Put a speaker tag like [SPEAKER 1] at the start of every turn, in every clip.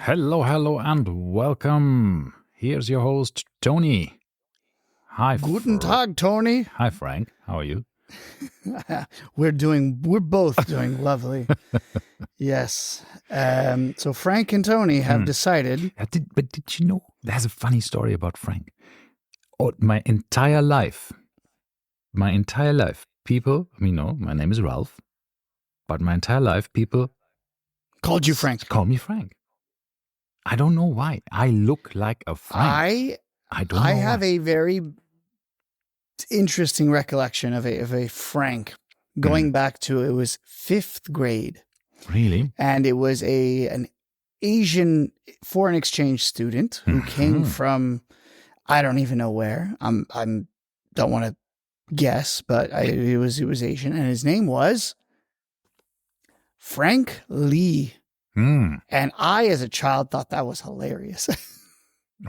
[SPEAKER 1] Hello, and welcome. Here's your host, Tony. Hi,
[SPEAKER 2] Guten Tag, Tony.
[SPEAKER 1] Hi, Frank. How are you?
[SPEAKER 2] We're both doing lovely. Yes. So Frank and Tony have decided.
[SPEAKER 1] But did you know, there's a funny story about Frank. My entire life, people, my name is Ralph, but my entire life, people
[SPEAKER 2] Called you Frank.
[SPEAKER 1] Call me Frank. I don't know why. I look like a Frank. I don't know.
[SPEAKER 2] I have a very interesting recollection of a Frank going back to, it was 5th grade.
[SPEAKER 1] Really?
[SPEAKER 2] And it was an Asian foreign exchange student who came from, I don't even know where. Don't want to guess, but it was Asian, and his name was Frank Lee. And I, as a child, thought that was hilarious.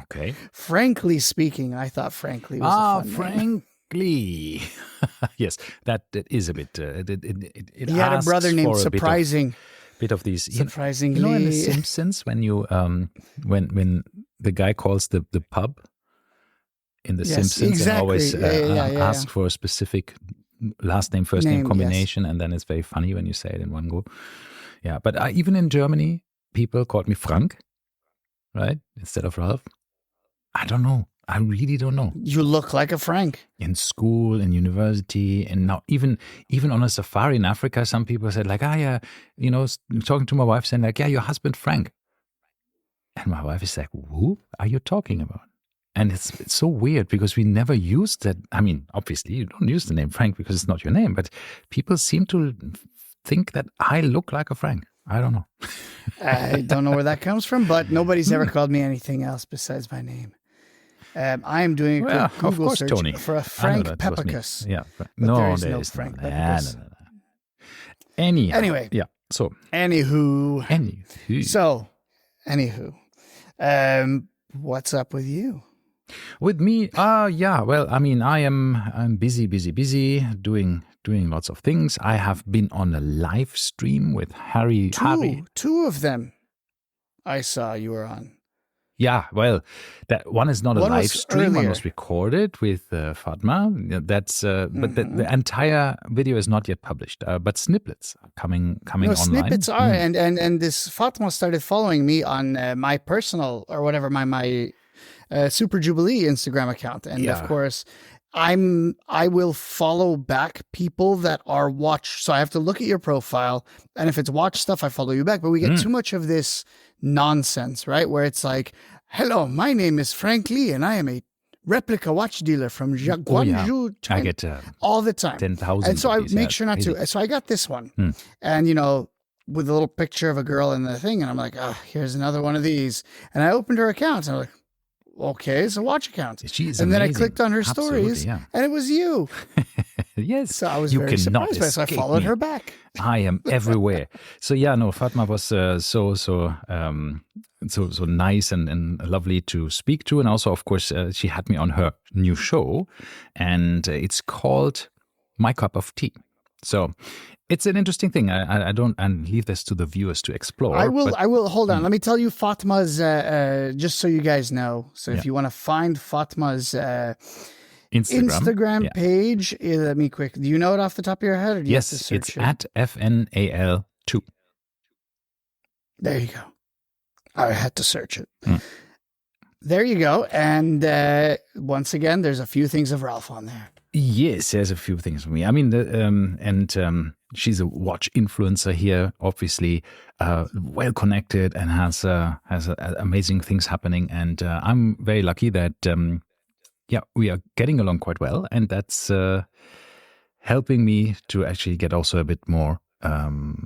[SPEAKER 1] Okay.
[SPEAKER 2] Frankly speaking, I thought Frank Lee was a fun
[SPEAKER 1] Frank
[SPEAKER 2] name.
[SPEAKER 1] Lee. Yes, that is a bit. It
[SPEAKER 2] He had a brother named Surprising.
[SPEAKER 1] Bit of these.
[SPEAKER 2] Surprisingly,
[SPEAKER 1] in The Simpsons, when you when the guy calls the pub in The Simpsons,
[SPEAKER 2] exactly.
[SPEAKER 1] and always ask for a specific last name first name combination, and then it's very funny when you say it in one go. Yeah, but even in Germany, people called me Frank, right, instead of Ralph. I don't know. I really don't know.
[SPEAKER 2] You look like a Frank.
[SPEAKER 1] In school, in university, and now even on a safari in Africa, some people said like, talking to my wife saying like, your husband Frank. And my wife is like, who are you talking about? And it's so weird because we never used that. I mean, obviously you don't use the name Frank because it's not your name, but people seem to think that I look like a Frank. I don't know.
[SPEAKER 2] I don't know where that comes from, but nobody's ever called me anything else besides my name. I am doing a quick Google search, Tony, for a Frank Pepicus.
[SPEAKER 1] Yeah,
[SPEAKER 2] but there is no Frank Pepicus.
[SPEAKER 1] No. Anyway, yeah. So,
[SPEAKER 2] anywho. What's up with you?
[SPEAKER 1] With me, well, I'm busy, doing lots of things. I have been on a live stream with Harry.
[SPEAKER 2] Two of them I saw you were on.
[SPEAKER 1] Yeah, well, that one is not a live stream. One was recorded with Fatma. That's but the entire video is not yet published. But snippets are coming online.
[SPEAKER 2] Snippets are, and this Fatma started following me on my personal or whatever my Super Jubilee Instagram account, and of course, I will follow back people that are watch. So I have to look at your profile, and if it's watch stuff, I follow you back. But we get too much of this nonsense, right? Where it's like, hello, my name is Frank Lee, and I am a replica watch dealer from Guangzhou.
[SPEAKER 1] I get
[SPEAKER 2] all the time
[SPEAKER 1] 10,000.
[SPEAKER 2] And so I make sure not to. So I got this one, and with a little picture of a girl in the thing, and I'm like, here's another one of these. And I opened her account, and I'm like, okay, it's a watch account.
[SPEAKER 1] She's
[SPEAKER 2] and
[SPEAKER 1] amazing.
[SPEAKER 2] Then I clicked on her stories, and it was you.
[SPEAKER 1] Yes.
[SPEAKER 2] So I was very surprised by it, so I followed her back.
[SPEAKER 1] I am everywhere. So Fatma was so nice and lovely to speak to, and also, of course, she had me on her new show, and it's called My Cup of Tea. So it's an interesting thing. I don't, and leave this to the viewers to explore.
[SPEAKER 2] I will. Hold on. Let me tell you Fatma's, just so you guys know. So if you want to find Fatma's Instagram page, let me quick. Do you know it off the top of your head? Or do you have to search
[SPEAKER 1] it's at FNAL2.
[SPEAKER 2] There you go. I had to search it. There you go. And once again, there's a few things of Ralph on there.
[SPEAKER 1] Yes, there's a few things for me. I mean, she's a watch influencer here, obviously, well connected and has amazing things happening. And I'm very lucky that we are getting along quite well, and that's helping me to actually get also a bit more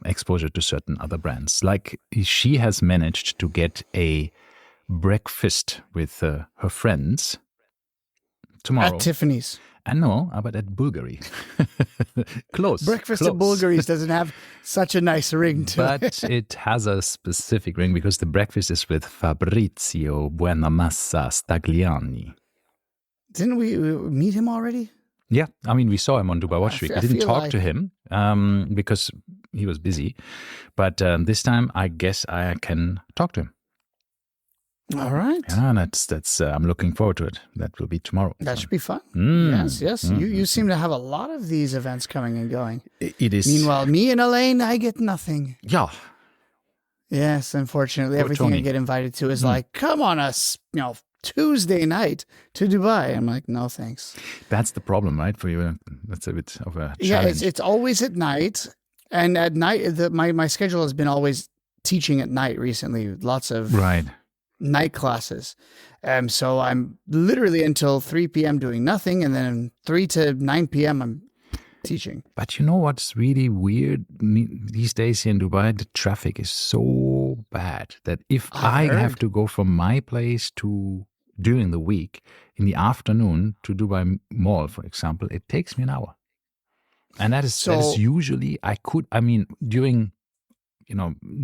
[SPEAKER 1] exposure to certain other brands. Like she has managed to get a breakfast with her friends tomorrow
[SPEAKER 2] at Tiffany's.
[SPEAKER 1] No, but at Bulgari. Close.
[SPEAKER 2] Breakfast at Bulgari's doesn't have such a nice ring to
[SPEAKER 1] it. But it has a specific ring because the breakfast is with Fabrizio Buenamassa Stagliani.
[SPEAKER 2] Didn't we meet him already?
[SPEAKER 1] Yeah, I mean, we saw him on Dubai Watch Week. We didn't talk to him because he was busy. But this time, I guess I can talk to him.
[SPEAKER 2] All right.
[SPEAKER 1] Yeah, and that's I'm looking forward to it. That will be tomorrow.
[SPEAKER 2] That
[SPEAKER 1] So.
[SPEAKER 2] should be fun.
[SPEAKER 1] Mm.
[SPEAKER 2] Yes. You seem to have a lot of these events coming and going.
[SPEAKER 1] It is.
[SPEAKER 2] Meanwhile, me and Elaine, I get nothing.
[SPEAKER 1] Yeah.
[SPEAKER 2] Yes, unfortunately,
[SPEAKER 1] Poor
[SPEAKER 2] everything I
[SPEAKER 1] Tony.
[SPEAKER 2] get invited to is like, come on us, Tuesday night to Dubai. I'm like, no, thanks.
[SPEAKER 1] That's the problem, right? For you, that's a bit of a challenge.
[SPEAKER 2] Yeah, it's always at night, and at night, my schedule has been always teaching at night recently. Lots of
[SPEAKER 1] right.
[SPEAKER 2] night classes. So I'm literally until 3 p.m. doing nothing, and then 3 to 9 p.m. I'm teaching.
[SPEAKER 1] But you know what's really weird these days here in Dubai? The traffic is so bad that if I have to go from my place to during the week in the afternoon to Dubai Mall, for example, it takes me an hour. And that is usually during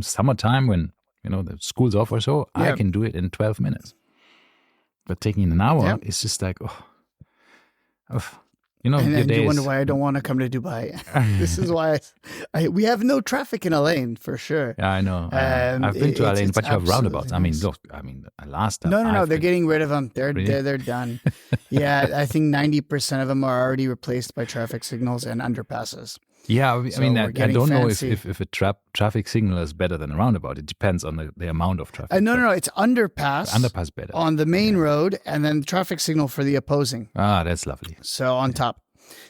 [SPEAKER 1] summertime when the school's off or so, I can do it in 12 minutes. But taking an hour is just like
[SPEAKER 2] and you wonder why I don't want to come to Dubai. This is why we have no traffic in Al-Ain for sure.
[SPEAKER 1] Yeah, I know. I've been to Al-Ain, but you have roundabouts. Nice. Last time.
[SPEAKER 2] No, they're getting rid of them. They're done. Yeah, I think 90% of them are already replaced by traffic signals and underpasses.
[SPEAKER 1] Yeah, I don't know if a traffic signal is better than a roundabout. It depends on the amount of traffic.
[SPEAKER 2] No, it's underpass.
[SPEAKER 1] Underpass better.
[SPEAKER 2] On the main road, and then the traffic signal for the opposing.
[SPEAKER 1] Ah, that's lovely.
[SPEAKER 2] So on top.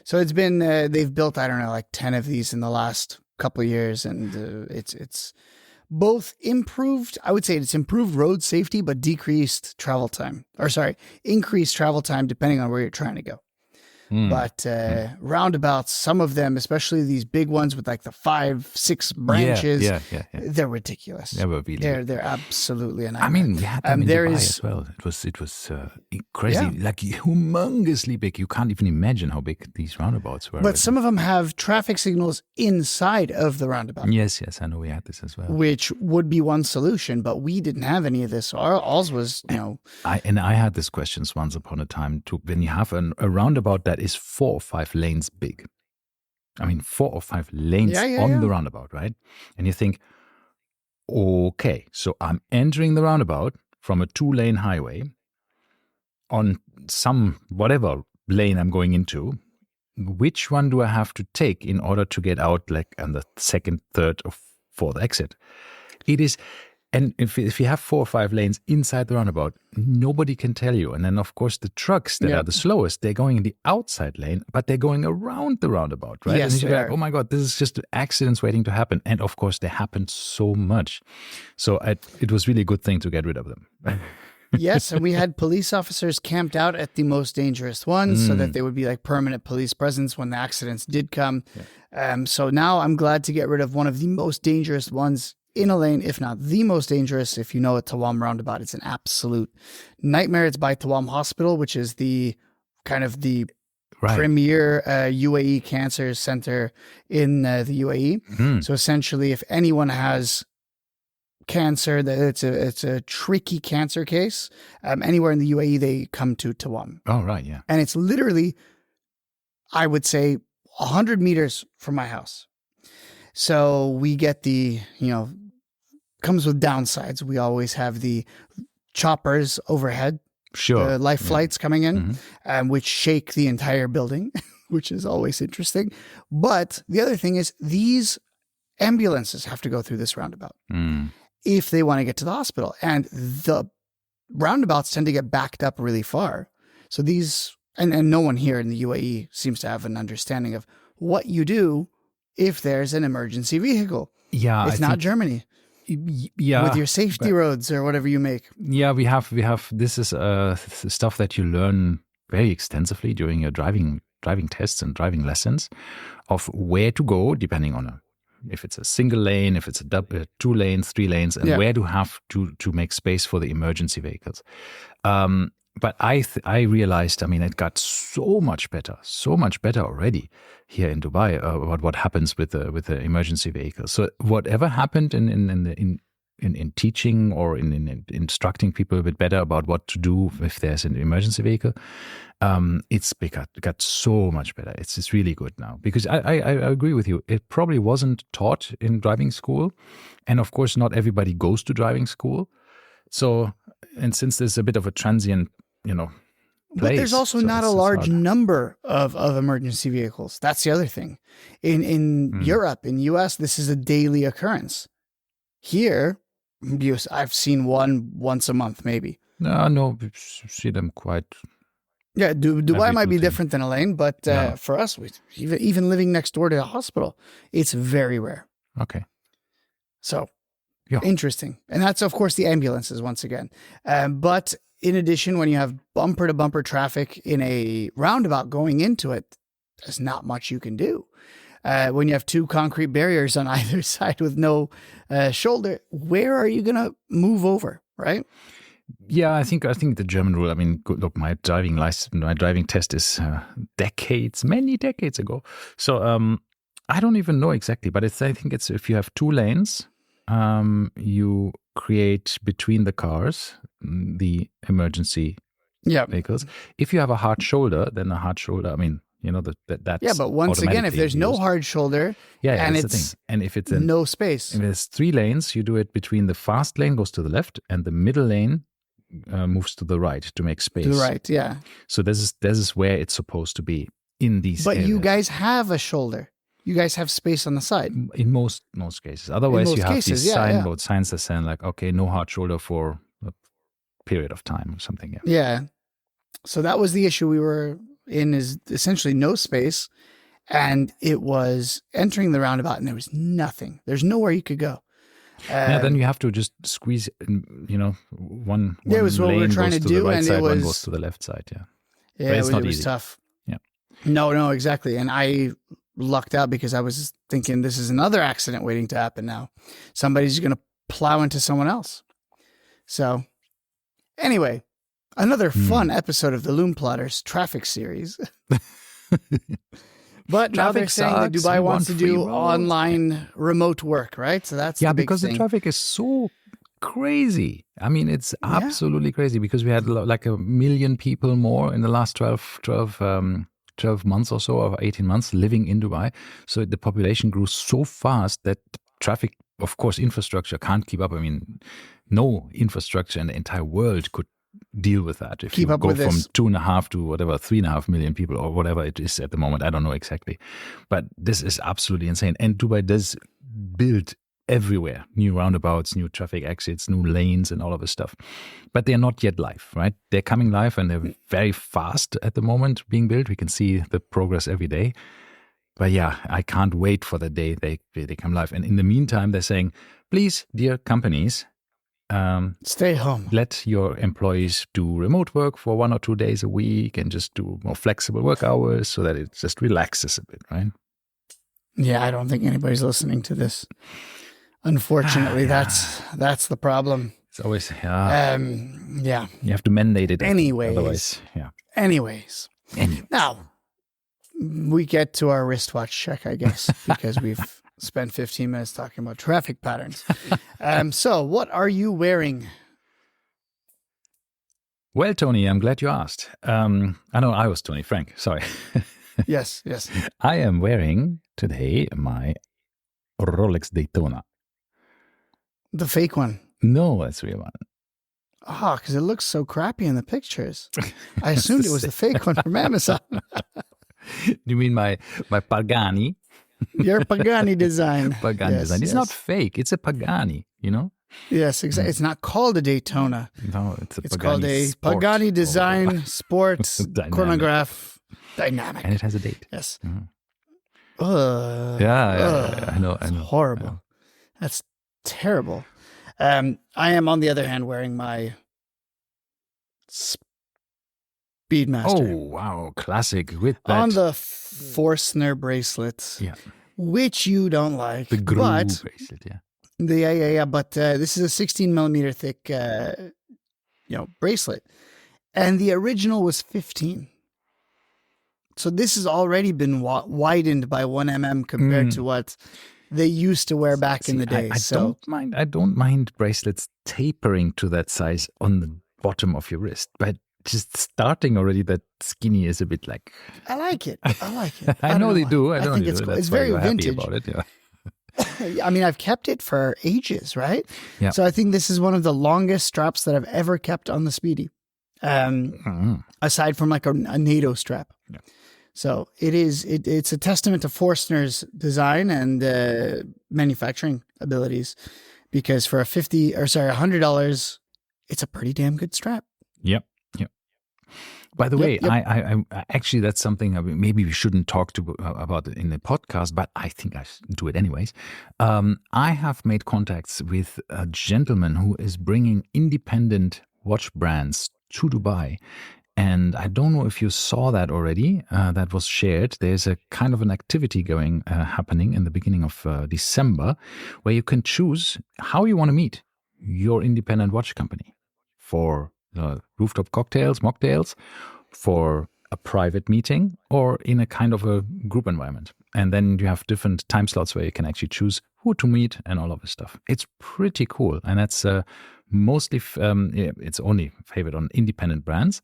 [SPEAKER 2] So it's been, they've built, I don't know, like 10 of these in the last couple of years, and it's both improved, I would say it's improved road safety, but decreased travel time. Increased travel time depending on where you're trying to go. But roundabouts, some of them, especially these big ones with like the 5-6 branches, they're ridiculous. They're absolutely a nightmare.
[SPEAKER 1] I mean, we had them in Dubai as well. It was crazy, like humongously big. You can't even imagine how big these roundabouts were.
[SPEAKER 2] But some of them have traffic signals inside of the roundabout.
[SPEAKER 1] Yes, I know we had this as well.
[SPEAKER 2] Which would be one solution, but we didn't have any of this. Ours was,
[SPEAKER 1] I had this questions once upon a time too. When you have a roundabout that is 4 or 5 lanes big. I mean, 4 or 5 lanes on the roundabout, right? And you think, okay, so I'm entering the roundabout from a 2-lane highway on some whatever lane I'm going into. Which one do I have to take in order to get out like on the second, third, or fourth exit? It is. And if you have 4 or 5 lanes inside the roundabout, nobody can tell you. And then, of course, the trucks that are the slowest, they're going in the outside lane, but they're going around the roundabout, right?
[SPEAKER 2] Yes,
[SPEAKER 1] and you're like, oh my God, this is just accidents waiting to happen. And of course, they happen so much. So it was really a good thing to get rid of them.
[SPEAKER 2] Yes, and we had police officers camped out at the most dangerous ones so that they would be like permanent police presence when the accidents did come. Yeah. So now I'm glad to get rid of one of the most dangerous ones in a lane, if not the most dangerous. If you know a Tawam roundabout, it's an absolute nightmare. It's by Tawam Hospital, which is the kind of the premier UAE cancer center in the UAE. So essentially, if anyone has cancer, that it's a tricky cancer case, anywhere in the UAE, they come to Tawam.
[SPEAKER 1] Oh, right, yeah.
[SPEAKER 2] And it's literally, I would say, 100 meters from my house. So we get the, comes with downsides. We always have the choppers overhead, life flights coming in, which shake the entire building, which is always interesting. But the other thing is these ambulances have to go through this roundabout if they want to get to the hospital. And the roundabouts tend to get backed up really far. So these, and no one here in the UAE seems to have an understanding of what you do if there's an emergency vehicle.
[SPEAKER 1] Yeah.
[SPEAKER 2] It's not Germany.
[SPEAKER 1] Yeah.
[SPEAKER 2] With your safety roads or whatever you make.
[SPEAKER 1] Yeah, we have, this is stuff that you learn very extensively during your driving tests and driving lessons of where to go, depending on if it's a single lane, if it's a 2 lanes, 3 lanes, and where to have to make space for the emergency vehicles. But I realized, it got so much better already here in Dubai about what happens with the emergency vehicles. So whatever happened in teaching or in instructing people a bit better about what to do if there's an emergency vehicle, it got so much better. It's really good now because I agree with you. It probably wasn't taught in driving school, and of course not everybody goes to driving school. So and since there's a bit of a transient, place,
[SPEAKER 2] but there's also not a large number of emergency vehicles. That's the other thing. In Europe, in US, this is a daily occurrence. Here, I've seen one once a month, maybe.
[SPEAKER 1] No, we see them quite.
[SPEAKER 2] Yeah, Dubai might be different than Elaine, but for us, even living next door to a hospital, it's very rare.
[SPEAKER 1] Okay.
[SPEAKER 2] So, interesting. And that's, of course, the ambulances once again. But in addition, when you have bumper-to-bumper traffic in a roundabout going into it, there's not much you can do. When you have two concrete barriers on either side with no shoulder, where are you going to move over, right?
[SPEAKER 1] Yeah, I think the German rule. I mean, look, my driving test is many decades ago. So I don't even know exactly, but I think it's if you have two lanes, you create between the cars the emergency vehicles. If you have a hard shoulder, then a hard shoulder. I mean, that's
[SPEAKER 2] but once again, if there's no hard shoulder, and if it's no space,
[SPEAKER 1] if there's 3 lanes, you do it between the fast lane goes to the left and the middle lane moves to the right to make space.
[SPEAKER 2] To the right, yeah.
[SPEAKER 1] So this is where it's supposed to be in these.
[SPEAKER 2] But
[SPEAKER 1] areas.
[SPEAKER 2] You guys have a shoulder. You guys have space on the side.
[SPEAKER 1] In most cases. Otherwise, you have these signboards, signs that say like, okay, no hard shoulder for a period of time or something.
[SPEAKER 2] Yeah. So that was the issue we were in, is essentially no space. And it was entering the roundabout and there was nothing. There's nowhere you could go.
[SPEAKER 1] Then you have to just squeeze, one
[SPEAKER 2] it was what
[SPEAKER 1] lane
[SPEAKER 2] we were trying
[SPEAKER 1] goes
[SPEAKER 2] to
[SPEAKER 1] to
[SPEAKER 2] do,
[SPEAKER 1] the right
[SPEAKER 2] and
[SPEAKER 1] side,
[SPEAKER 2] it was,
[SPEAKER 1] one goes to the left side,
[SPEAKER 2] Yeah,
[SPEAKER 1] but
[SPEAKER 2] it was tough.
[SPEAKER 1] Yeah.
[SPEAKER 2] No, exactly. And I lucked out because I was thinking this is another accident waiting to happen now. Somebody's going to plow into someone else. So anyway, another fun episode of the Lume Plotters traffic series. But now they're saying that Dubai wants to do online remote work, right? So that's the big
[SPEAKER 1] because
[SPEAKER 2] thing.
[SPEAKER 1] The traffic is so crazy. I mean, it's absolutely crazy because we had like 1 million people more in the last 12 months or so, or 18 months living in Dubai. So the population grew so fast that traffic, of course, infrastructure can't keep up. I mean, no infrastructure in the entire world could deal with that. If you go from 2.5 to 3.5 million people or whatever it is at the moment, I don't know exactly. But this is absolutely insane. And Dubai does build everywhere, new roundabouts, new traffic exits, new lanes and all of this stuff. But they're not yet live, right? They're coming live and they're very fast at the moment being built. We can see the progress every day. But I can't wait for the day they come live. And in the meantime, they're saying, please, dear companies,
[SPEAKER 2] stay home.
[SPEAKER 1] Let your employees do remote work for 1 or 2 days a week and just do more flexible work hours so that it just relaxes a bit, right?
[SPEAKER 2] Yeah, I don't think anybody's listening to this. Unfortunately, that's the problem.
[SPEAKER 1] It's always You have to mandate it
[SPEAKER 2] anyways.
[SPEAKER 1] Otherwise,
[SPEAKER 2] Anyways. Now we get to our wristwatch check, I guess, because we've spent 15 minutes talking about traffic patterns. So what are you wearing?
[SPEAKER 1] Well, Tony, I'm glad you asked. I was Tony Frank. Sorry.
[SPEAKER 2] Yes.
[SPEAKER 1] I am wearing today my Rolex Daytona.
[SPEAKER 2] The fake one?
[SPEAKER 1] No, that's the real one.
[SPEAKER 2] Oh, because it looks so crappy in the pictures. I assumed it was the fake one from Amazon.
[SPEAKER 1] You mean my Pagani?
[SPEAKER 2] Your Pagani design.
[SPEAKER 1] Pagani design. It's not fake. It's a Pagani,
[SPEAKER 2] Yes, exactly. It's not called a Daytona.
[SPEAKER 1] No, it's
[SPEAKER 2] Pagani called a Pagani design sports chronograph dynamic.
[SPEAKER 1] And it has a date.
[SPEAKER 2] Yes.
[SPEAKER 1] Mm-hmm. I know.
[SPEAKER 2] It's horrible.
[SPEAKER 1] Yeah.
[SPEAKER 2] That's terrible. I am, on the other hand, wearing my Speedmaster.
[SPEAKER 1] Oh, wow. Classic. With that.
[SPEAKER 2] On the Forstner bracelet, which you don't like.
[SPEAKER 1] The groove bracelet,
[SPEAKER 2] Yeah. But this is a 16 millimeter thick, bracelet. And the original was 15. So this has already been widened by 1 mm compared to what they used to wear back in the day.
[SPEAKER 1] I don't mind bracelets tapering to that size on the bottom of your wrist, but just starting already that skinny is a bit like.
[SPEAKER 2] I like it.
[SPEAKER 1] I know they do. I think
[SPEAKER 2] it's cool. It's very vintage.
[SPEAKER 1] About it,
[SPEAKER 2] I mean, I've kept it for ages, right?
[SPEAKER 1] Yeah.
[SPEAKER 2] So I think this is one of the longest straps that I've ever kept on the Speedy, aside from like a NATO strap.
[SPEAKER 1] Yeah.
[SPEAKER 2] So it's a testament to Forstner's design and manufacturing abilities, because for $100, it's a pretty damn good strap.
[SPEAKER 1] Yep. Yep. By the way, I actually, that's something maybe we shouldn't talk about it in the podcast, but I think I do it anyways. I have made contacts with a gentleman who is bringing independent watch brands to Dubai. And I don't know if you saw that already. That was shared. There's a kind of an activity happening in the beginning of December, where you can choose how you want to meet your independent watch company for rooftop cocktails, mocktails, for a private meeting, or in a kind of a group environment. And then you have different time slots where you can actually choose who to meet and all of this stuff. It's pretty cool. And that's mostly, it's only favored on independent brands.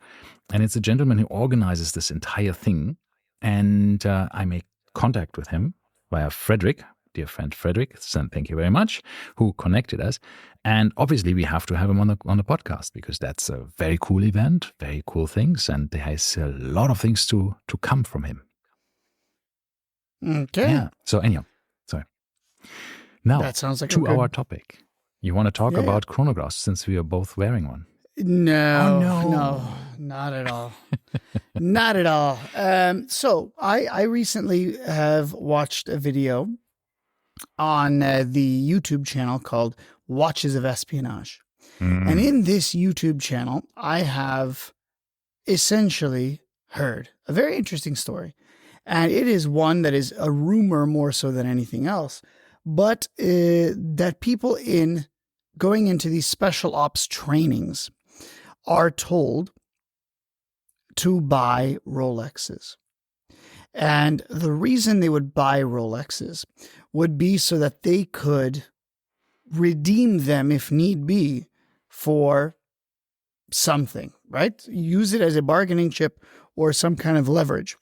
[SPEAKER 1] And it's a gentleman who organizes this entire thing. And I make contact with him via Frederick, dear friend Frederick, thank you very much, who connected us. And obviously we have to have him on the podcast, because that's a very cool event, very cool things. And there's a lot of things to come from him.
[SPEAKER 2] Okay.
[SPEAKER 1] Yeah. So anyhow, sorry. Now,
[SPEAKER 2] that sounds like
[SPEAKER 1] our topic. You want to talk about chronographs, since we are both wearing one?
[SPEAKER 2] No, not at all. Not at all. So I recently have watched a video on the YouTube channel called Watches of Espionage. And in this YouTube channel, I have essentially heard a very interesting story. And it is one that is a rumor more so than anything else, but that people going into these special ops trainings are told to buy Rolexes. And the reason they would buy Rolexes would be so that they could redeem them, if need be, for something, right? Use it as a bargaining chip or some kind of leverage.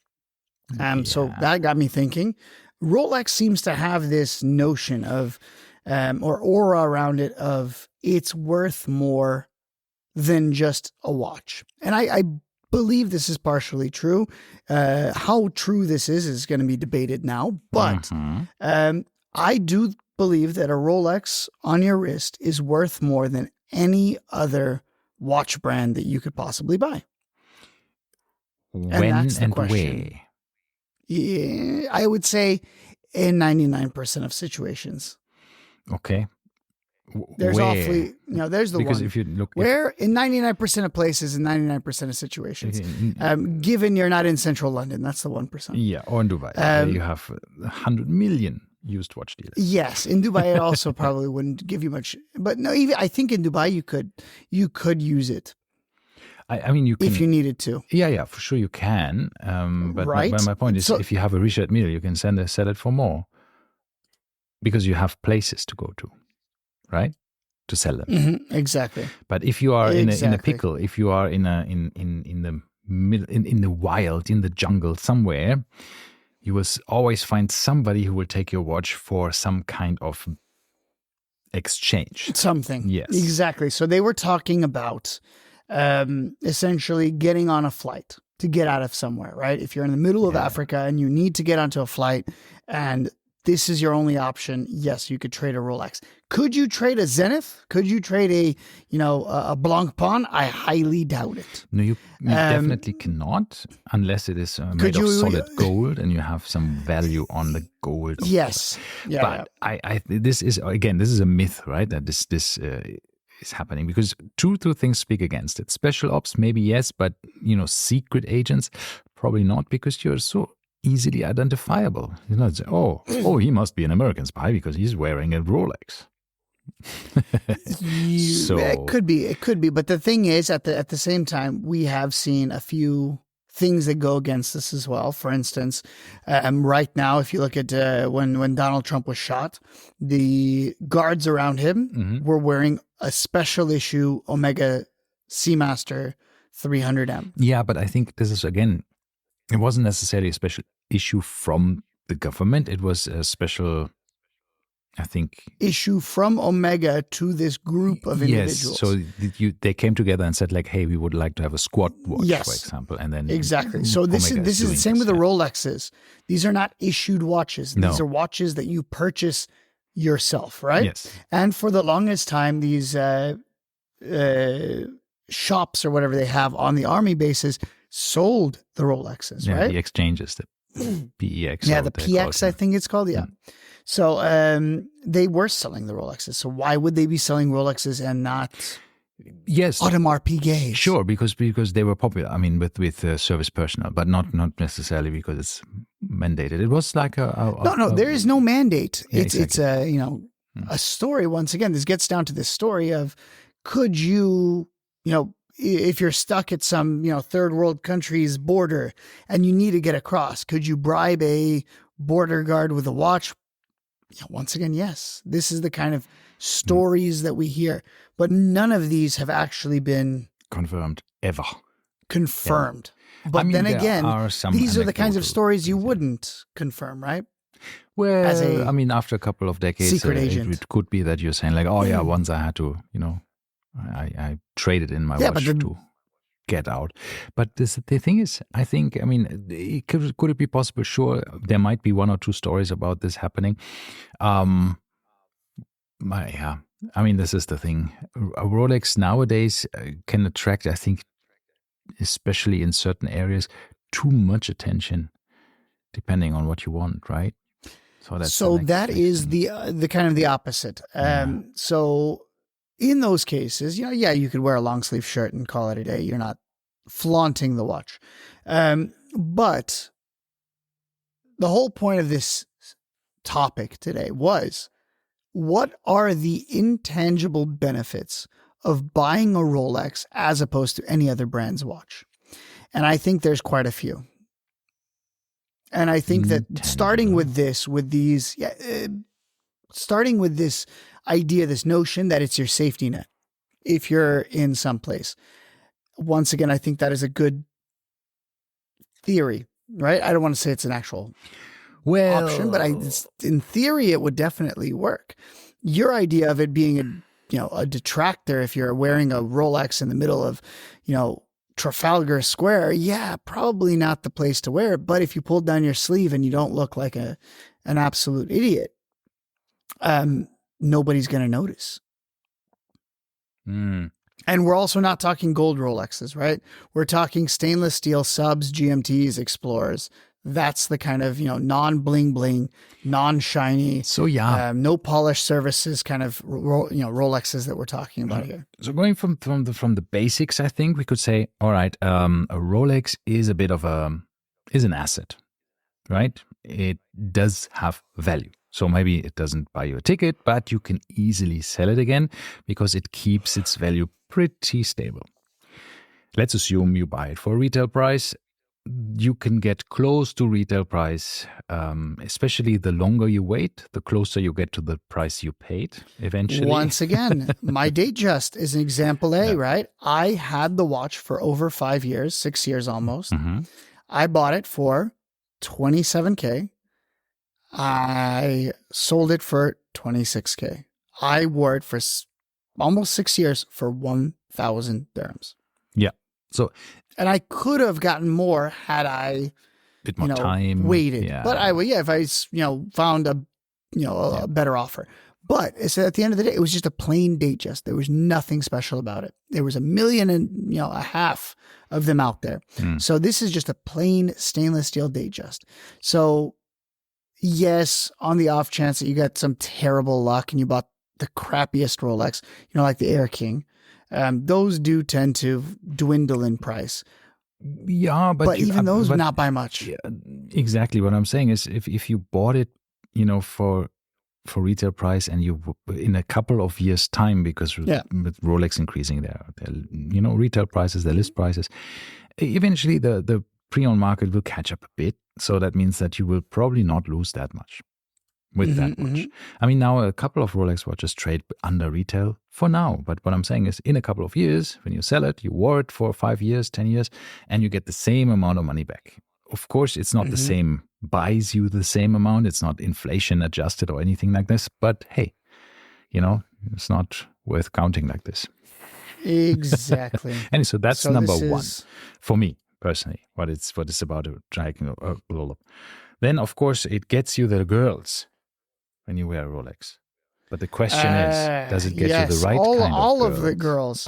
[SPEAKER 2] So that got me thinking. Rolex seems to have this notion of, or aura around it of, it's worth more than just a watch. And I believe this is partially true. How true this is going to be debated now. But I do believe that a Rolex on your wrist is worth more than any other watch brand that you could possibly buy.
[SPEAKER 1] When and where?
[SPEAKER 2] Yeah, I would say in 99% of situations.
[SPEAKER 1] Okay.
[SPEAKER 2] There's
[SPEAKER 1] where?
[SPEAKER 2] There's the
[SPEAKER 1] because
[SPEAKER 2] one.
[SPEAKER 1] If you look,
[SPEAKER 2] where in 99% of places, in 99% of situations, given you're not in central London, that's the 1%.
[SPEAKER 1] Yeah, or in Dubai, where you have 100 million used watch dealers.
[SPEAKER 2] Yes, in Dubai, it also probably wouldn't give you much. But no, even I think in Dubai you could use it.
[SPEAKER 1] I mean, you can,
[SPEAKER 2] if you needed to.
[SPEAKER 1] Yeah, for sure you can. But
[SPEAKER 2] right?
[SPEAKER 1] my point is, if you have a Richard Mille, you can sell it for more, because you have places to go to, right? To sell them.
[SPEAKER 2] Mm-hmm, exactly.
[SPEAKER 1] But if you are in a pickle, if you are in the middle, in the wild, in the jungle somewhere, you will always find somebody who will take your watch for some kind of exchange.
[SPEAKER 2] Something.
[SPEAKER 1] Yes.
[SPEAKER 2] Exactly. So they were talking about essentially getting on a flight to get out of somewhere, right? If you're in the middle of Africa and you need to get onto a flight and this is your only option, yes, you could trade a Rolex. Could you trade a Zenith? Could you trade a Blancpain? I highly doubt it.
[SPEAKER 1] No, you definitely cannot, unless it is made of solid gold and you have some value on the gold.
[SPEAKER 2] Yes.
[SPEAKER 1] Yeah. But this is a myth, right? That this is happening, because two things speak against it. Special ops, maybe yes, but secret agents, probably not, because you're so easily identifiable. You know, he must be an American spy because he's wearing a Rolex.
[SPEAKER 2] So it could be. But the thing is, at the same time, we have seen a few things that go against this as well. For instance, right now, if you look at when Donald Trump was shot, the guards around him were wearing a special issue Omega Seamaster 300M.
[SPEAKER 1] Yeah, but I think this is, again, it wasn't necessarily a special issue from the government. It was a special I think
[SPEAKER 2] issue from Omega to this group of individuals.
[SPEAKER 1] So they came together and said like, hey, we would like to have a squad watch,
[SPEAKER 2] Yes.
[SPEAKER 1] for example. And then
[SPEAKER 2] exactly. So this is the same with the Rolexes. These are not issued watches.
[SPEAKER 1] No.
[SPEAKER 2] These are watches that you purchase yourself, right?
[SPEAKER 1] Yes.
[SPEAKER 2] And for the longest time, these shops or whatever they have on the army bases sold the Rolexes,
[SPEAKER 1] yeah,
[SPEAKER 2] right?
[SPEAKER 1] The exchanges, the PEX.
[SPEAKER 2] Yeah, the PX, I think it's called. Yeah. So they were selling the Rolexes. So why would they be selling Rolexes and not Audemars Piguet?
[SPEAKER 1] Sure, because they were popular. I mean, with service personnel, but not necessarily because it's mandated. It was like
[SPEAKER 2] there is no mandate.
[SPEAKER 1] Yeah,
[SPEAKER 2] it's a a story. Once again, this gets down to this story of could you if you're stuck at some third world country's border and you need to get across, could you bribe a border guard with a watch? Once again, yes. This is the kind of stories that we hear, but none of these have actually been
[SPEAKER 1] confirmed ever.
[SPEAKER 2] Confirmed.
[SPEAKER 1] Yeah.
[SPEAKER 2] But then again, these are the kinds of stories you wouldn't confirm, right?
[SPEAKER 1] Well, I mean, after a couple of decades,
[SPEAKER 2] secret agent.
[SPEAKER 1] It could be that you're saying like, oh yeah, once I had to, I traded in my watch to get out. But the thing is, I think, I mean, could it be possible? Sure, there might be one or two stories about this happening. Yeah, I mean, this is the thing. A Rolex nowadays can attract, I think, especially in certain areas, too much attention, depending on what you want, right?
[SPEAKER 2] So that is the kind of the opposite. So in those cases, you could wear a long sleeve shirt and call it a day. You're not flaunting the watch. But the whole point of this topic today was, what are the intangible benefits of buying a Rolex as opposed to any other brand's watch? And I think there's quite a few. And I think that starting with this idea, this notion that it's your safety net if you're in some place. Once again, I think that is a good theory, right? I don't want to say it's an actual option, but in theory, it would definitely work. Your idea of it being a detractor if you're wearing a Rolex in the middle of, Trafalgar Square, yeah, probably not the place to wear it. But if you pull down your sleeve and you don't look like an absolute idiot, nobody's going to notice. And we're also not talking gold Rolexes, right? We're talking stainless steel subs, GMTs, Explorers. That's the kind of, non-bling bling, non-shiny, no polish services kind of, Rolexes that we're talking about here.
[SPEAKER 1] So going from the basics, I think we could say, all right, a Rolex is a bit of is an asset, right? It does have value. So maybe it doesn't buy you a ticket, but you can easily sell it again because it keeps its value pretty stable. Let's assume you buy it for a retail price. You can get close to retail price, especially the longer you wait, the closer you get to the price you paid eventually.
[SPEAKER 2] Once again, my Datejust is an example A, right? I had the watch for over 5 years, 6 years almost.
[SPEAKER 1] Mm-hmm.
[SPEAKER 2] I bought it for $27K. I sold it for $26K. I wore it for almost 6 years for 1,000 dirhams.
[SPEAKER 1] Yeah. So,
[SPEAKER 2] and I could have gotten more had I,
[SPEAKER 1] bit more time
[SPEAKER 2] waited.
[SPEAKER 1] Yeah.
[SPEAKER 2] But if I, found a better offer. But it's at the end of the day, it was just a plain Datejust. There was nothing special about it. There was 1.5 million of them out there. So this is just a plain stainless steel Datejust. So yes, on the off chance that you got some terrible luck and you bought the crappiest Rolex, like the Air King, those do tend to dwindle in price.
[SPEAKER 1] Yeah, but
[SPEAKER 2] even those not by much.
[SPEAKER 1] Yeah, exactly. What I'm saying is, if you bought it, for retail price, and you in a couple of years' time, because with Rolex increasing their retail prices, their list prices, eventually the pre-owned market will catch up a bit. So that means that you will probably not lose that much with that watch. I mean, now a couple of Rolex watches trade under retail for now. But what I'm saying is, in a couple of years, when you sell it, you wore it for 5 years, 10 years, and you get the same amount of money back. Of course, it's not the same buys you the same amount. It's not inflation adjusted or anything like this. But hey, it's not worth counting like this.
[SPEAKER 2] Exactly.
[SPEAKER 1] And so that's number one
[SPEAKER 2] is...
[SPEAKER 1] for me personally. What it's about dragging. Then of course it gets you the girls when you wear a Rolex. But the question is, does it get you the right kind of girls?
[SPEAKER 2] All of the girls.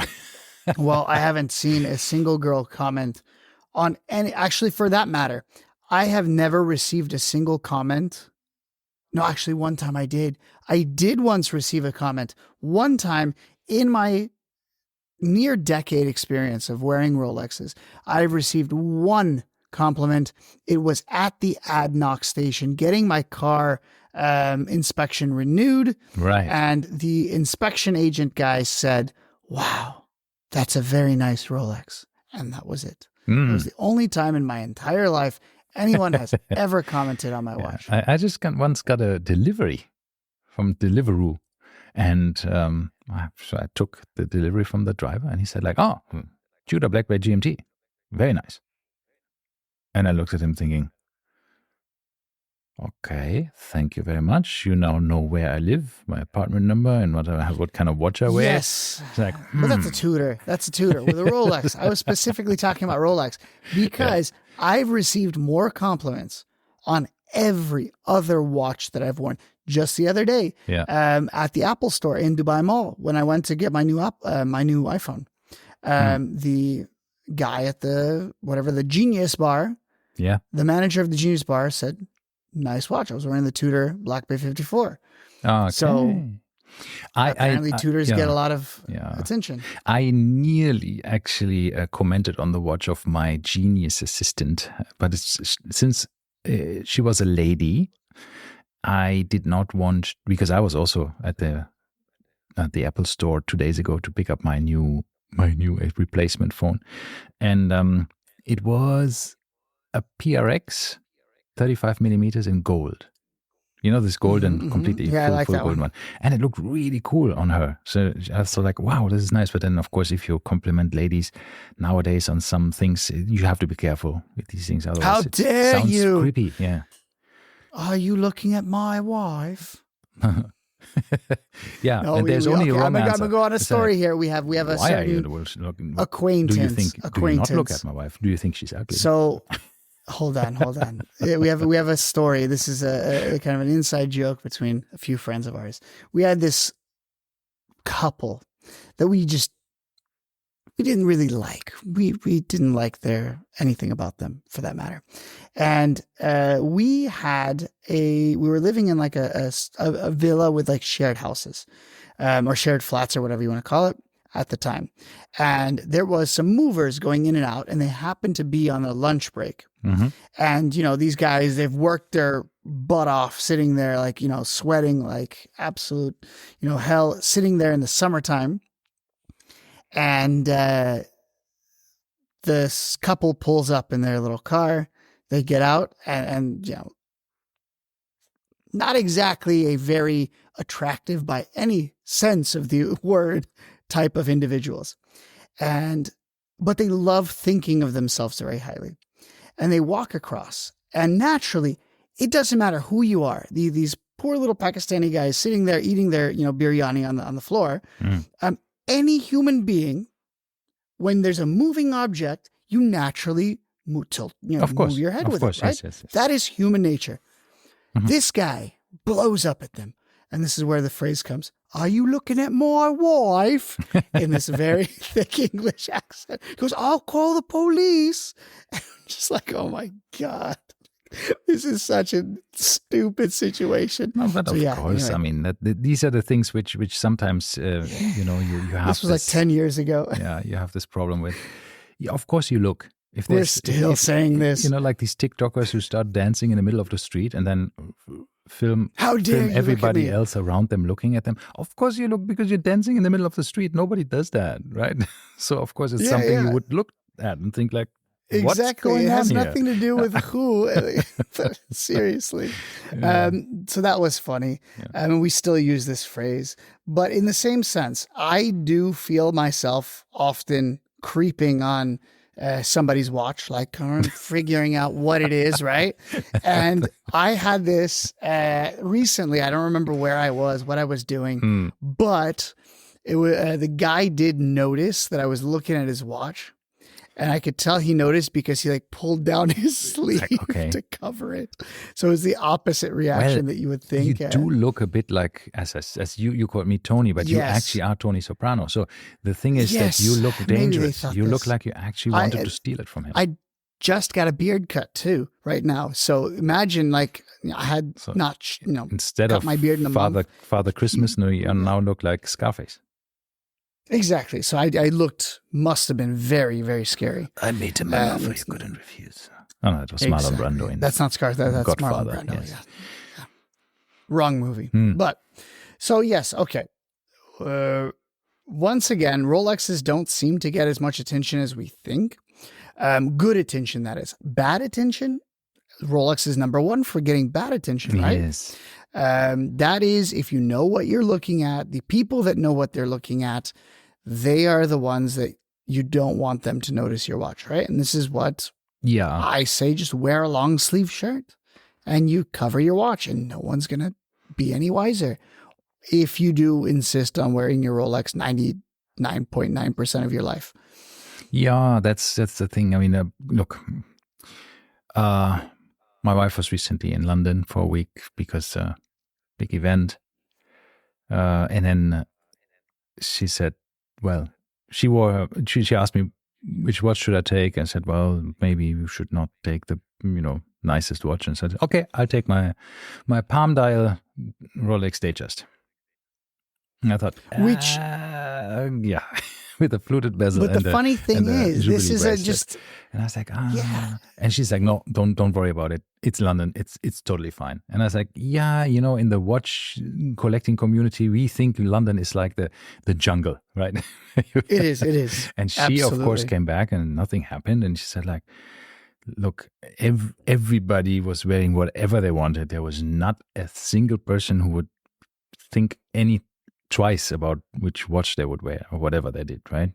[SPEAKER 2] Well, I haven't seen a single girl comment on any. Actually, for that matter, I have never received a single comment. No, actually, one time I did. I did once receive a comment. One time in my near decade experience of wearing Rolexes, I've received one compliment. It was at the ADNOC station, getting my car inspection renewed.
[SPEAKER 1] Right.
[SPEAKER 2] And the inspection agent guy said, "Wow, that's a very nice Rolex." And that was it. It was the only time in my entire life anyone has ever commented on my watch.
[SPEAKER 1] I just once got a delivery from Deliveroo. And so I took the delivery from the driver, and he said like, "Oh, Tudor Black Bay GMT. Very nice." And I looked at him thinking, okay, thank you very much. You now know where I live, my apartment number, and what kind of watch I wear.
[SPEAKER 2] Yes.
[SPEAKER 1] It's like,
[SPEAKER 2] But that's a Tudor. That's a Tudor with a Rolex. I was specifically talking about Rolex because I've received more compliments on every other watch that I've worn. Just the other day, at the Apple store in Dubai Mall, when I went to get my new iPhone, the guy at the Genius Bar, the manager of the Genius Bar said, "Nice watch." I was wearing the Tudor Black Bay 54.
[SPEAKER 1] Okay.
[SPEAKER 2] So apparently Tudors get a lot of attention.
[SPEAKER 1] I nearly actually commented on the watch of my Genius assistant, but since she was a lady, I did not want, because I was also at the Apple store 2 days ago to pick up my new replacement phone, and it was a PRX 35 millimeters in gold. This golden, completely full gold one. And it looked really cool on her. So I was like, wow, this is nice. But then, of course, if you compliment ladies nowadays on some things, you have to be careful with these things. Otherwise,
[SPEAKER 2] how dare
[SPEAKER 1] sounds
[SPEAKER 2] you?
[SPEAKER 1] Creepy. Yeah.
[SPEAKER 2] Are you looking at my wife?
[SPEAKER 1] Yeah, and there's only a wrong answer.
[SPEAKER 2] I'm gonna go on a story here. We have a certain acquaintance.
[SPEAKER 1] Do you think? Do you not look at my wife? Do you think she's ugly?
[SPEAKER 2] So, hold on. We have a story. This is a kind of an inside joke between a few friends of ours. We had this couple that we didn't really like. We didn't like anything about them, for that matter. And we were living in like a villa with like shared houses, or shared flats, or whatever you want to call it at the time. And there was some movers going in and out, and they happened to be on a lunch break.
[SPEAKER 1] Mm-hmm.
[SPEAKER 2] And, these guys, they've worked their butt off sitting there, like, sweating like absolute, hell, sitting there in the summertime. And this couple pulls up in their little car. They get out and not exactly a very attractive by any sense of the word type of individuals. But they love thinking of themselves very highly. And they walk across, and naturally, it doesn't matter who you are. These poor little Pakistani guys sitting there eating their, biryani on the floor. Any human being, when there's a moving object, you naturally move your head with it, right?
[SPEAKER 1] Yes.
[SPEAKER 2] That is human nature.
[SPEAKER 1] Mm-hmm.
[SPEAKER 2] This guy blows up at them. And this is where the phrase comes, "Are you looking at my wife?" in this very thick English accent. He goes, "I'll call the police." And I'm just like, oh my God. This is such a stupid situation.
[SPEAKER 1] No, but of course, anyway. I mean, these are the things which sometimes, you have.
[SPEAKER 2] This was like 10 years ago.
[SPEAKER 1] Yeah, you have this problem with. Yeah, of course, you look. If
[SPEAKER 2] we're still saying this,
[SPEAKER 1] like these TikTokers who start dancing in the middle of the street and then film everybody else around them looking at them. Of course, you look because you're dancing in the middle of the street. Nobody does that, right? So of course, it's something you would look at and think like.
[SPEAKER 2] Exactly. It has nothing to do with who. Seriously.
[SPEAKER 1] Yeah.
[SPEAKER 2] So that was funny. Yeah. We still use this phrase. But in the same sense, I do feel myself often creeping on somebody's watch, like kind of figuring out what it is, right? And I had this recently. I don't remember where I was, what I was doing, but it was, the guy did notice that I was looking at his watch. And I could tell he noticed because he like pulled down his sleeve to cover it. So it was the opposite reaction that you would think.
[SPEAKER 1] You do look a bit like, as you called me Tony, but you actually are Tony Soprano. So the thing is that you look dangerous. You look like you actually wanted to steal it from him.
[SPEAKER 2] I just got a beard cut too right now. So imagine like I had
[SPEAKER 1] instead
[SPEAKER 2] cut
[SPEAKER 1] of
[SPEAKER 2] my beard in a
[SPEAKER 1] Father Christmas, no, you now look like Scarface.
[SPEAKER 2] Exactly. So I must have been very, very scary.
[SPEAKER 1] I made him an offer you couldn't refuse. Oh, no, it was Marlon Brando.
[SPEAKER 2] That's not Scarface. That's
[SPEAKER 1] Godfather,
[SPEAKER 2] Marlon Brando.
[SPEAKER 1] yes.
[SPEAKER 2] Yeah. Wrong movie. But, so yes, okay. Once again, Rolexes don't seem to get as much attention as we think. Good attention, that is. Bad attention, Rolex is number one for getting bad attention, right?
[SPEAKER 1] Yes.
[SPEAKER 2] That is, if you know what you're looking at, the people that know what they're looking at, they are the ones that you don't want them to notice your watch, right? And this is what I say, just wear a long sleeve shirt and you cover your watch and no one's going to be any wiser. If you do insist on wearing your Rolex 99.9% of your life.
[SPEAKER 1] Yeah, that's the thing. I mean, look, my wife was recently in London for a week because big event. And then she said, well, she asked me, which watch should I take? I said, well, maybe you should not take the, nicest watch. And said, okay, I'll take my palm dial Rolex Datejust. And I thought, yeah, with a fluted bezel.
[SPEAKER 2] But the funny thing is, this is just.
[SPEAKER 1] And I was like, yeah. And she's like, no, don't worry about it. It's London. It's totally fine. And I was like, yeah, in the watch collecting community, we think London is like the jungle, right?
[SPEAKER 2] It is.
[SPEAKER 1] And she, of course, came back and nothing happened. And she said, like, look, everybody was wearing whatever they wanted. There was not a single person who would think twice about which watch they would wear or whatever they did, right?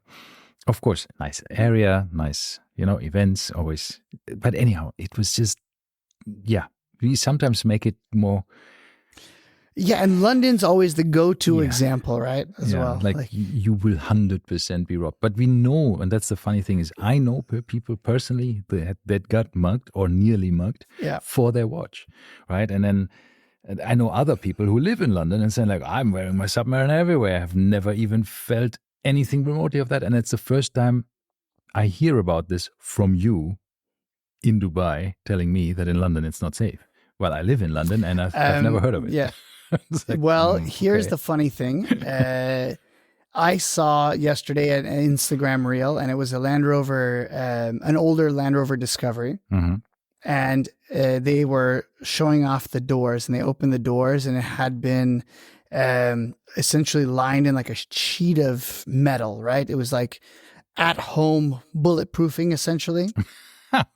[SPEAKER 1] Of course, nice area, nice, events always. But anyhow, it was just, we sometimes make it more.
[SPEAKER 2] Yeah, and London's always the go-to example, right? As well.
[SPEAKER 1] Like you will 100% be robbed. But we know, and that's the funny thing is, I know people personally that got mugged or nearly mugged for their watch, right? And then I know other people who live in London and say, like, I'm wearing my Submariner everywhere. I've never even felt anything remotely of that. And it's the first time I hear about this from you in Dubai telling me that in London it's not safe. Well, I live in London and I've never heard of it.
[SPEAKER 2] Yeah.
[SPEAKER 1] Like,
[SPEAKER 2] well, here's the funny thing. I saw yesterday an Instagram reel and it was a Land Rover, an older Land Rover Discovery.
[SPEAKER 1] Mm-hmm.
[SPEAKER 2] And they were showing off the doors and they opened the doors and it had been essentially lined in like a sheet of metal, right? It was like at home bulletproofing essentially.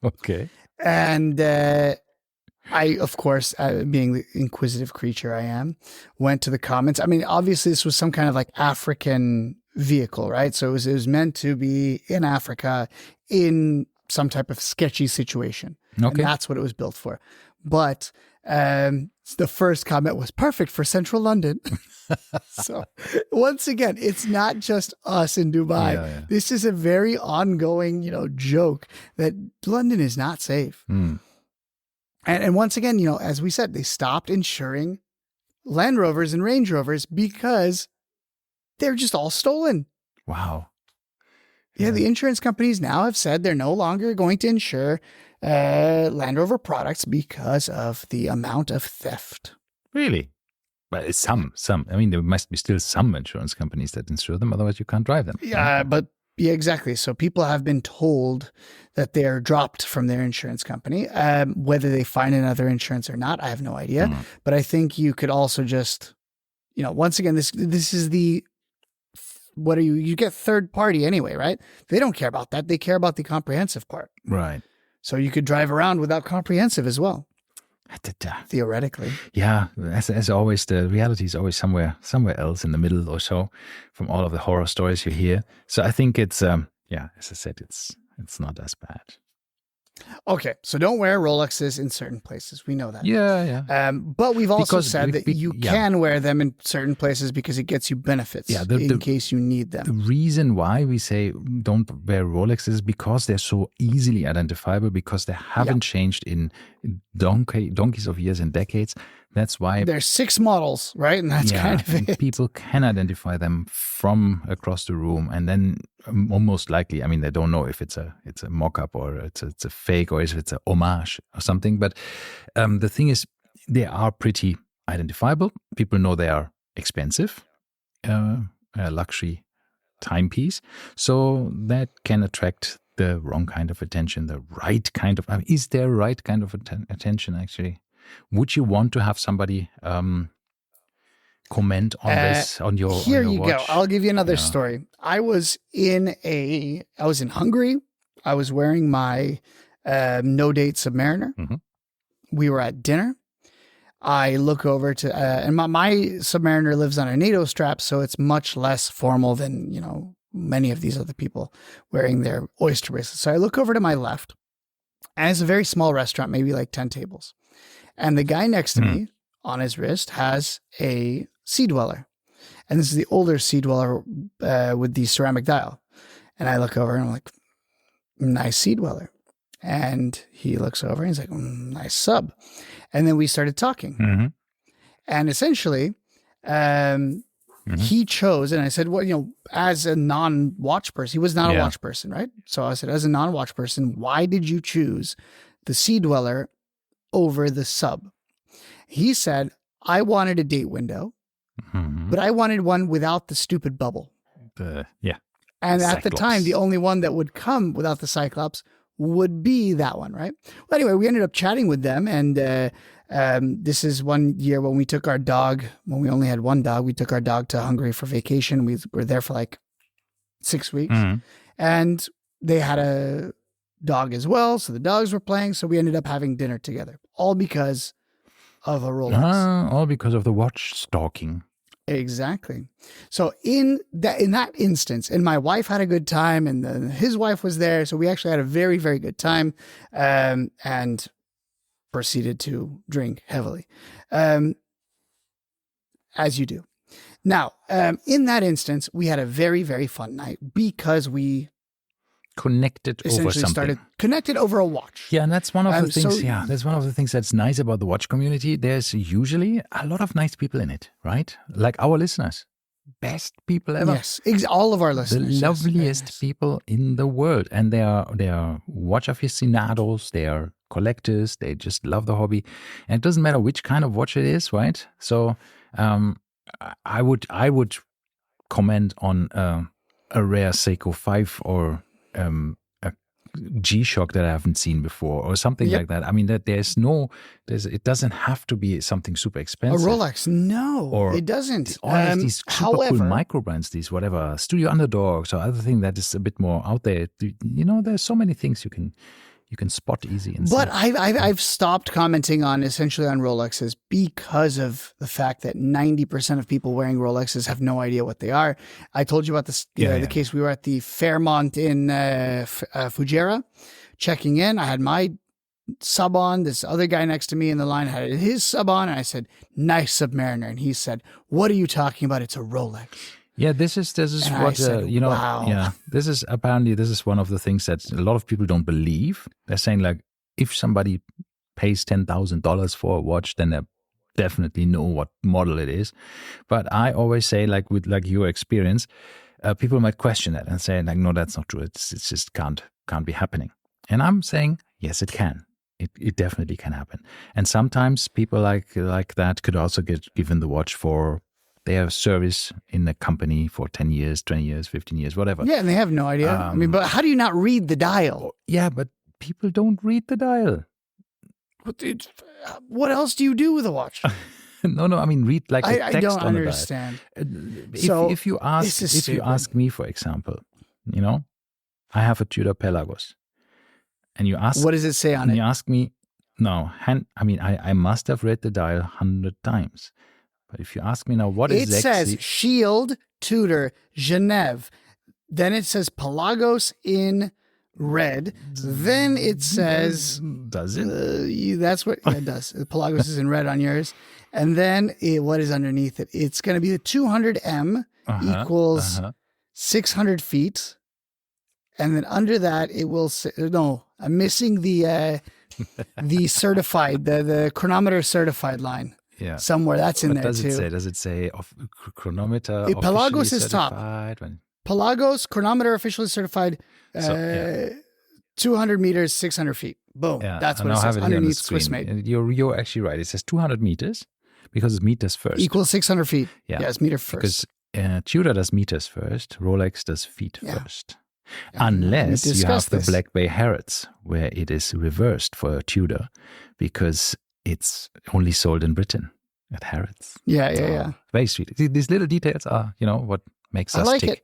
[SPEAKER 1] Okay.
[SPEAKER 2] And I, of course, being the inquisitive creature I am, went to the comments. I mean, obviously this was some kind of like African vehicle, right? So it was meant to be in Africa in some type of sketchy situation. Okay. And that's what it was built for. But the first comment was perfect for central London. So once again, it's not just us in Dubai. Yeah. This is a very ongoing, joke that London is not safe.
[SPEAKER 1] Mm.
[SPEAKER 2] And once again, as we said, they stopped insuring Land Rovers and Range Rovers because they're just all stolen.
[SPEAKER 1] Wow.
[SPEAKER 2] Yeah, the insurance companies now have said they're no longer going to insure Land Rover products because of the amount of theft.
[SPEAKER 1] Really? But it's some. I mean, there must be still some insurance companies that insure them. Otherwise, you can't drive them.
[SPEAKER 2] Yeah, but yeah, exactly. So people have been told that they're dropped from their insurance company. Whether they find another insurance or not, I have no idea. Mm. But I think you could also just, once again, this is the. What are you get third party anyway, right? They don't care about that. They care about the comprehensive part.
[SPEAKER 1] Right.
[SPEAKER 2] So you could drive around without comprehensive as well. Theoretically.
[SPEAKER 1] Yeah. As always, the reality is always somewhere else in the middle or so from all of the horror stories you hear. So I think it's, as I said, it's it's not as bad.
[SPEAKER 2] Okay, so don't wear Rolexes in certain places. We know that.
[SPEAKER 1] Yeah.
[SPEAKER 2] But we've also said that you can wear them in certain places because it gets you benefits in case you need them.
[SPEAKER 1] The reason why we say don't wear Rolexes is because they're so easily identifiable, because they haven't changed in donkeys of years and decades. That's why
[SPEAKER 2] there's 6 models, right? And that's kind of it.
[SPEAKER 1] People can identify them from across the room, and then almost likely, I mean, they don't know if it's a mock-up or it's a fake or if it's a homage or something. But the thing is, they are pretty identifiable. People know they are expensive, a luxury timepiece, so that can attract the wrong kind of attention, the right kind of. I mean, is there right kind of attention actually? Would you want to have somebody comment on this on your watch?
[SPEAKER 2] Here you go. I'll give you another story. I was in Hungary. I was wearing my no date Submariner.
[SPEAKER 1] Mm-hmm.
[SPEAKER 2] We were at dinner. I look over to and my Submariner lives on a NATO strap, so it's much less formal than many of these other people wearing their oyster bracelets. So I look over to my left, and it's a very small restaurant, maybe like 10 tables. And the guy next to me on his wrist has a Sea Dweller. And this is the older Sea Dweller with the ceramic dial. And I look over and I'm like, nice Sea Dweller. And he looks over and he's like, nice sub. And then we started talking.
[SPEAKER 1] Mm-hmm.
[SPEAKER 2] And essentially, he chose, and I said, well, as a non-watch person, he was not a watch person, right? So I said, as a non-watch person, why did you choose the Sea Dweller over the sub? He said, I wanted a date window, but I wanted one without the stupid bubble. And at the time, the only one that would come without the Cyclops would be that one, right? Well, anyway, we ended up chatting with them, and this is one year when we took our dog, when we only had one dog, we took our dog to Hungary for vacation. We were there for like 6 weeks, and they had a dog as well, so the dogs were playing, so we ended up having dinner together, all because of a Rolex.
[SPEAKER 1] All because of the watch stalking.
[SPEAKER 2] Exactly. So in that instance, and my wife had a good time, and his wife was there, so we actually had a very, very good time, and proceeded to drink heavily, as you do. Now, in that instance, we had a very, very fun night because we
[SPEAKER 1] connected over something.
[SPEAKER 2] Connected over a watch.
[SPEAKER 1] Yeah, and that's one of the things. That's one of the things that's nice about the watch community. There's usually a lot of nice people in it, right? Like our listeners, best people ever.
[SPEAKER 2] Yes, all of our listeners,
[SPEAKER 1] the loveliest people in the world, and they are watch aficionados. They are collectors. They just love the hobby, and it doesn't matter which kind of watch it is, right? So, I would comment on a rare Seiko 5 or a G-Shock that I haven't seen before or something like that. I mean, that it doesn't have to be something super expensive.
[SPEAKER 2] A Rolex, no, it doesn't.
[SPEAKER 1] All of these super cool micro brands, these whatever, Studio Underdogs or other thing that is a bit more out there. There's so many things you can spot easy.
[SPEAKER 2] But I've stopped commenting on Rolexes because of the fact that 90% of people wearing Rolexes have no idea what they are. I told you about the case. We were at the Fairmont in Fujairah checking in. I had my sub on. This other guy next to me in the line had his sub on. And I said, nice Submariner. And he said, what are you talking about? It's a Rolex.
[SPEAKER 1] Yeah, this is what
[SPEAKER 2] wow.
[SPEAKER 1] Yeah, this is one of the things that a lot of people don't believe. They're saying like, if somebody pays $10,000 for a watch, then they definitely know what model it is. But I always say, like with your experience, people might question that and say like, no, that's not true. It's just can't be happening. And I'm saying, yes, it can. It definitely can happen. And sometimes people like that could also get given the watch for their service in the company for 10 years, 20 years, 15 years, whatever.
[SPEAKER 2] Yeah, and they have no idea. But how do you not read the dial?
[SPEAKER 1] Yeah, but people don't read the dial.
[SPEAKER 2] What else do you do with a watch?
[SPEAKER 1] No, I mean, read like the text on the dial.
[SPEAKER 2] I don't understand.
[SPEAKER 1] If you ask me, for example, I have a Tudor Pelagos. And you ask...
[SPEAKER 2] What does it say on it?
[SPEAKER 1] And you ask me, I must have read the dial 100 times. But if you ask me now, what is
[SPEAKER 2] it says Shield, Tudor, Genève. Then it says Pelagos in red. Then it says,
[SPEAKER 1] does it?
[SPEAKER 2] That's what it does. Pelagos is in red on yours. And then what is underneath it? It's going to be the 200M equals 600 feet. And then under that, it will say, no, I'm missing the certified, the chronometer certified line.
[SPEAKER 1] Yeah.
[SPEAKER 2] Somewhere that's in there too.
[SPEAKER 1] Does it say chronometer?
[SPEAKER 2] Pelagos is top.
[SPEAKER 1] When...
[SPEAKER 2] Pelagos chronometer officially certified. 200 meters, 600 feet. Boom. Yeah, that's what it says underneath Swiss made.
[SPEAKER 1] You're actually right. It says 200 meters because it's meters first.
[SPEAKER 2] Equals 600 feet. Yeah, it's meter first.
[SPEAKER 1] Because Tudor does meters first. Rolex does feet first. Unless you have the Black Bay Harrods, where it is reversed for a Tudor, because it's only sold in Britain at Harrods.
[SPEAKER 2] Yeah.
[SPEAKER 1] Very sweet. These little details are, what makes us tick. It.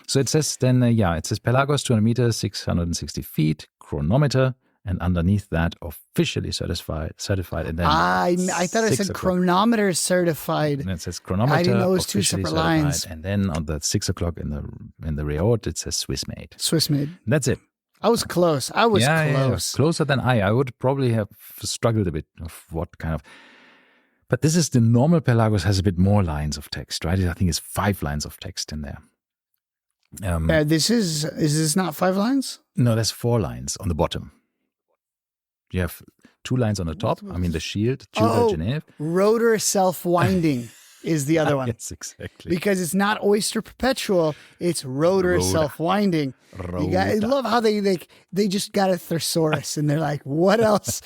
[SPEAKER 1] So it says then, it says Pelagos 200 meters, 660 feet, chronometer, and underneath that, officially certified. And then
[SPEAKER 2] I thought it said chronometer certified.
[SPEAKER 1] And it says chronometer.
[SPEAKER 2] I didn't know it was two separate lines.
[SPEAKER 1] And then on the 6 o'clock in the Riot, it says Swiss made.
[SPEAKER 2] Swiss made.
[SPEAKER 1] That's it.
[SPEAKER 2] I was close. I was close.
[SPEAKER 1] Yeah, closer than I would probably have struggled a bit of what kind of. But this is the normal Pelagos has a bit more lines of text, right? I think it's 5 lines of text in there.
[SPEAKER 2] Is this not 5 lines?
[SPEAKER 1] No, there's 4 lines on the bottom. You have 2 lines on the top. I mean, the shield, Tudor, Genève.
[SPEAKER 2] Rotor self-winding is the other one.
[SPEAKER 1] Yes, exactly.
[SPEAKER 2] Because it's not oyster perpetual, it's rotor self-winding. I love how they just got a thesaurus and they're like, what else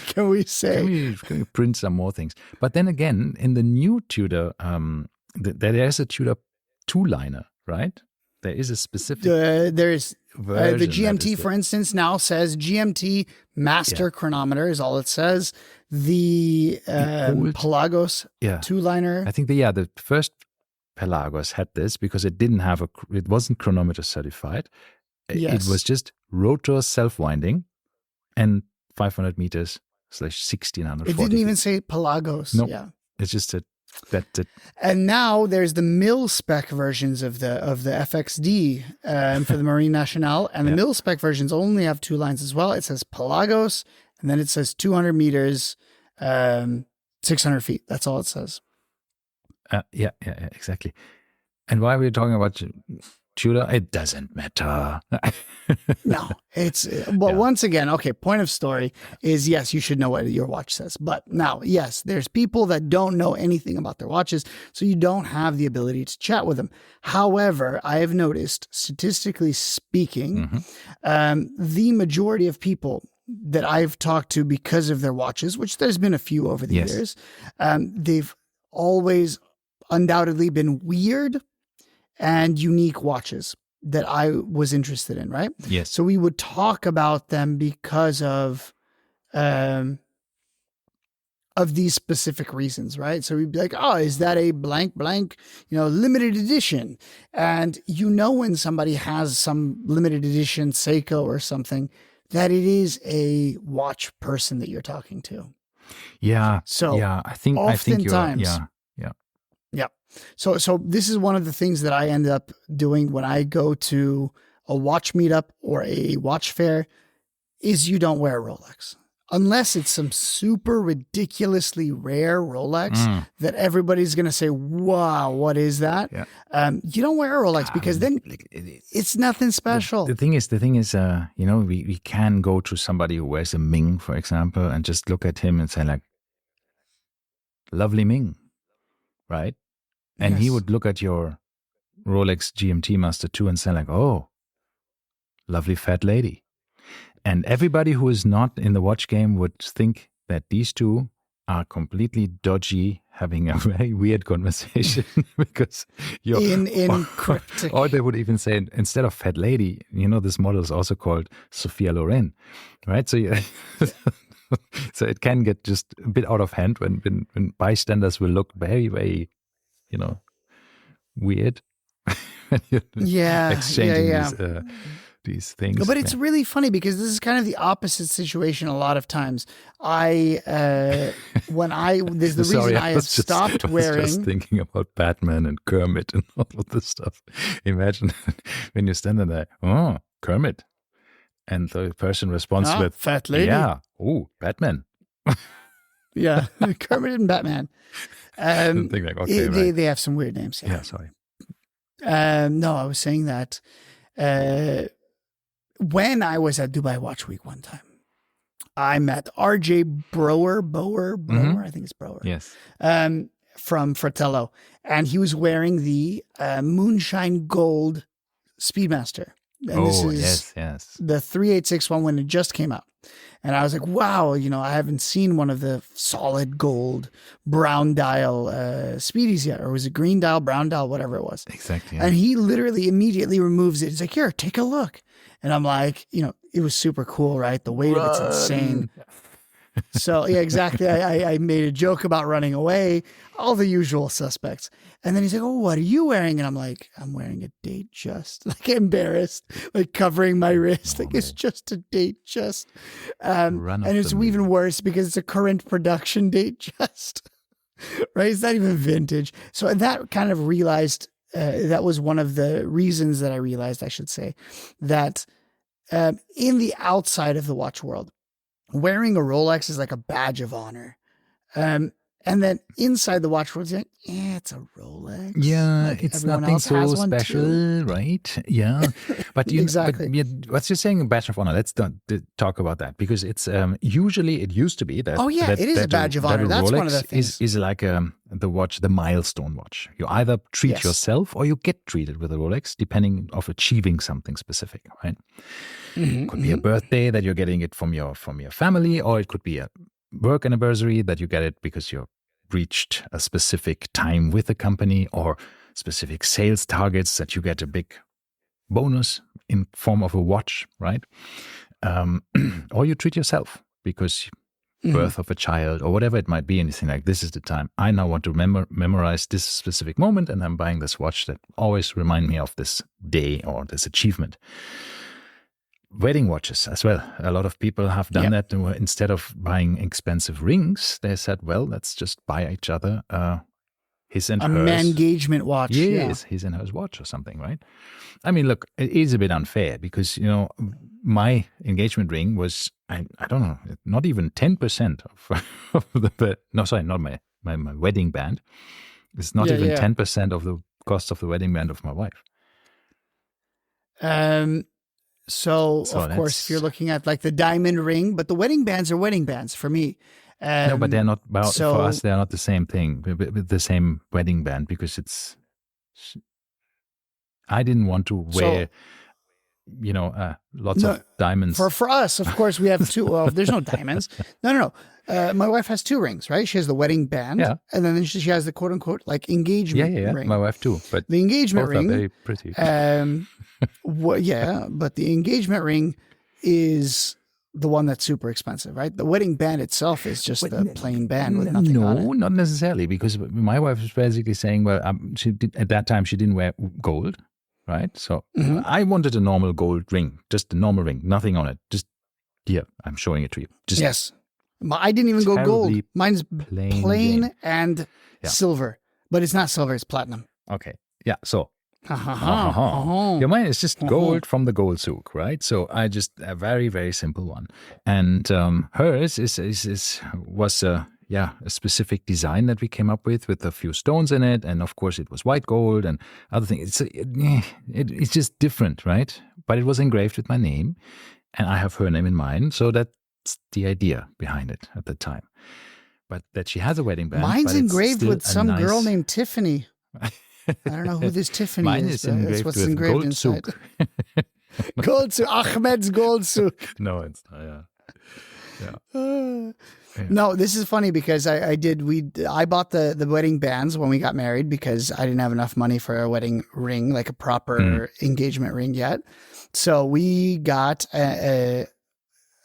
[SPEAKER 2] can we say?
[SPEAKER 1] Can we print some more things? But then again, in the new Tudor, there's a Tudor 2-liner, right? There is a specific
[SPEAKER 2] there's the GMT, for instance, now says GMT master chronometer is all it says. The Pelagos 2-liner.
[SPEAKER 1] I think the first Pelagos had this because it didn't have it wasn't chronometer certified. It was just rotor self-winding and 500 meters / 1640.
[SPEAKER 2] It didn't even say Pelagos.
[SPEAKER 1] No,
[SPEAKER 2] yeah.
[SPEAKER 1] It's just that's it.
[SPEAKER 2] And now there's the mil spec versions of the FXD for the Marine Nationale, and the mil spec versions only have 2 lines as well. It says Pelagos, and then it says 200 meters, 600 feet. That's all it says.
[SPEAKER 1] Yeah, exactly. And why are we talking about Tudor? It doesn't matter.
[SPEAKER 2] No, it's once again, okay, point of story is yes, you should know what your watch says. But now, yes, there's people that don't know anything about their watches, so you don't have the ability to chat with them. However, I have noticed, statistically speaking, the majority of people that I've talked to because of their watches, which there's been a few over the years, they've always undoubtedly been weird and unique watches that I was interested in, right?
[SPEAKER 1] Yes.
[SPEAKER 2] So we would talk about them because of these specific reasons, right? So we'd be like, oh, is that a blank, limited edition? And when somebody has some limited edition Seiko or something, that it is a watch person that you're talking to.
[SPEAKER 1] Yeah.
[SPEAKER 2] So
[SPEAKER 1] I think you're.
[SPEAKER 2] Yeah. So this is one of the things that I end up doing when I go to a watch meetup or a watch fair is you don't wear a Rolex. Unless it's some super ridiculously rare Rolex that everybody's going to say, wow, what is that? Yeah. You don't wear a Rolex because then it's nothing special.
[SPEAKER 1] The thing is, we can go to somebody who wears a Ming, for example, and just look at him and say like, lovely Ming, right? And he would look at your Rolex GMT Master 2 and say like, oh, lovely fat lady. And everybody who is not in the watch game would think that these two are completely dodgy, having a very weird conversation because you're
[SPEAKER 2] in cryptic.
[SPEAKER 1] Or they would even say, instead of fat lady, this model is also called Sophia Loren, right? So so it can get just a bit out of hand when bystanders will look very, very, weird. Exchanging these things.
[SPEAKER 2] But it's really funny because this is kind of the opposite situation a lot of times. There's the reason I have stopped wearing.
[SPEAKER 1] I was just thinking about Batman and Kermit and all of this stuff. Imagine when you stand there, oh, Kermit. And the person responds with,
[SPEAKER 2] fat lady.
[SPEAKER 1] Yeah, oh, Batman.
[SPEAKER 2] Yeah, Kermit and Batman.
[SPEAKER 1] Think like, okay, right.
[SPEAKER 2] They have some weird names.
[SPEAKER 1] Yeah, sorry.
[SPEAKER 2] No, I was saying that when I was at Dubai Watch Week one time, I met RJ Brower, I think it's Brower.
[SPEAKER 1] Yes.
[SPEAKER 2] From Fratello. And he was wearing the Moonshine Gold Speedmaster. And this is
[SPEAKER 1] yes.
[SPEAKER 2] the 3861 when it just came out. And I was like, wow, I haven't seen one of the solid gold brown dial speedies yet. Or was it green dial, brown dial, whatever it was.
[SPEAKER 1] Exactly. Yeah.
[SPEAKER 2] And he literally immediately removes it. He's like, here, take a look. And I'm like, it was super cool, right? The weight of it's insane. So, yeah, exactly. I made a joke about running away, all the usual suspects. And then he's like, oh, what are you wearing? And I'm like, I'm wearing a Datejust. Like, embarrassed, like covering my wrist. Like, it's just a Datejust. And it's even worse because it's a current production Datejust, right? It's not even vintage. So that kind of realized, that was one of the reasons that I realized, I should say, that in the outside of the watch world, wearing a Rolex is like a badge of honor. And then inside the watch world, like, it's a Rolex.
[SPEAKER 1] Yeah,
[SPEAKER 2] like
[SPEAKER 1] it's nothing so special, right? Yeah. But
[SPEAKER 2] exactly.
[SPEAKER 1] But what you're saying, a badge of honor, let's talk about that, because it's usually, it used to be that.
[SPEAKER 2] Oh, yeah, it is a badge of honor. That's
[SPEAKER 1] Rolex
[SPEAKER 2] one of the things.
[SPEAKER 1] Is like the milestone watch. You either treat yourself or you get treated with a Rolex, depending of achieving something specific, right? Could be a birthday that you're getting it from your family, or it could be a work anniversary that you get it because you reached a specific time with the company, or specific sales targets that you get a big bonus in form of a watch, right? Or you treat yourself because birth of a child or whatever it might be, anything like, this is the time. I now want to memorize this specific moment, and I'm buying this watch that always remind me of this day or this achievement. Wedding watches as well. A lot of people have done that. Instead of buying expensive rings, they said, well, let's just buy each other his and hers.
[SPEAKER 2] An engagement watch.
[SPEAKER 1] Yes, his and hers watch or something, right? I mean, look, it is a bit unfair because, my engagement ring was, I don't know, not even 10% of the, no, sorry, not my wedding band. It's not even 10% of the cost of the wedding band of my wife.
[SPEAKER 2] So of course, if you're looking at like the diamond ring, but the wedding bands are wedding bands for me.
[SPEAKER 1] No, but they're not, for us, they're not the same thing, with the same wedding band, because I didn't want to wear, lots of diamonds.
[SPEAKER 2] For us, of course, we have two. Well, there's no diamonds. No. My wife has two rings, right? She has the wedding band, and then she has the quote unquote like engagement ring.
[SPEAKER 1] My wife too, but
[SPEAKER 2] the engagement ring
[SPEAKER 1] are very pretty.
[SPEAKER 2] But the engagement ring is the one that's super expensive, right? The wedding band itself is just the plain band with nothing on it.
[SPEAKER 1] No, not necessarily, because my wife was basically saying, well, at that time she didn't wear gold, right? So I wanted a normal gold ring, just a normal ring, nothing on it. Just here, I'm showing it to you. Just
[SPEAKER 2] I didn't even go gold. Mine's plain and silver, but it's not silver; it's platinum.
[SPEAKER 1] Okay, yeah. So mine is just gold from the gold souk, right? So I just a very, very simple one, and hers was a specific design that we came up with a few stones in it, and of course it was white gold and other things. It's just different, right? But it was engraved with my name, and I have her name in mine, so that's the idea behind it at the time. But that she has a wedding band.
[SPEAKER 2] Mine's engraved with some girl named Tiffany. I don't know who this Tiffany
[SPEAKER 1] Mine
[SPEAKER 2] is.
[SPEAKER 1] is engraved
[SPEAKER 2] what's
[SPEAKER 1] with
[SPEAKER 2] engraved
[SPEAKER 1] gold
[SPEAKER 2] inside.
[SPEAKER 1] souk.
[SPEAKER 2] Gold souk. Ahmed's gold souk.
[SPEAKER 1] No, it's not.
[SPEAKER 2] No, this is funny because I bought the wedding bands when we got married because I didn't have enough money for a wedding ring, like a proper engagement ring yet. So we got in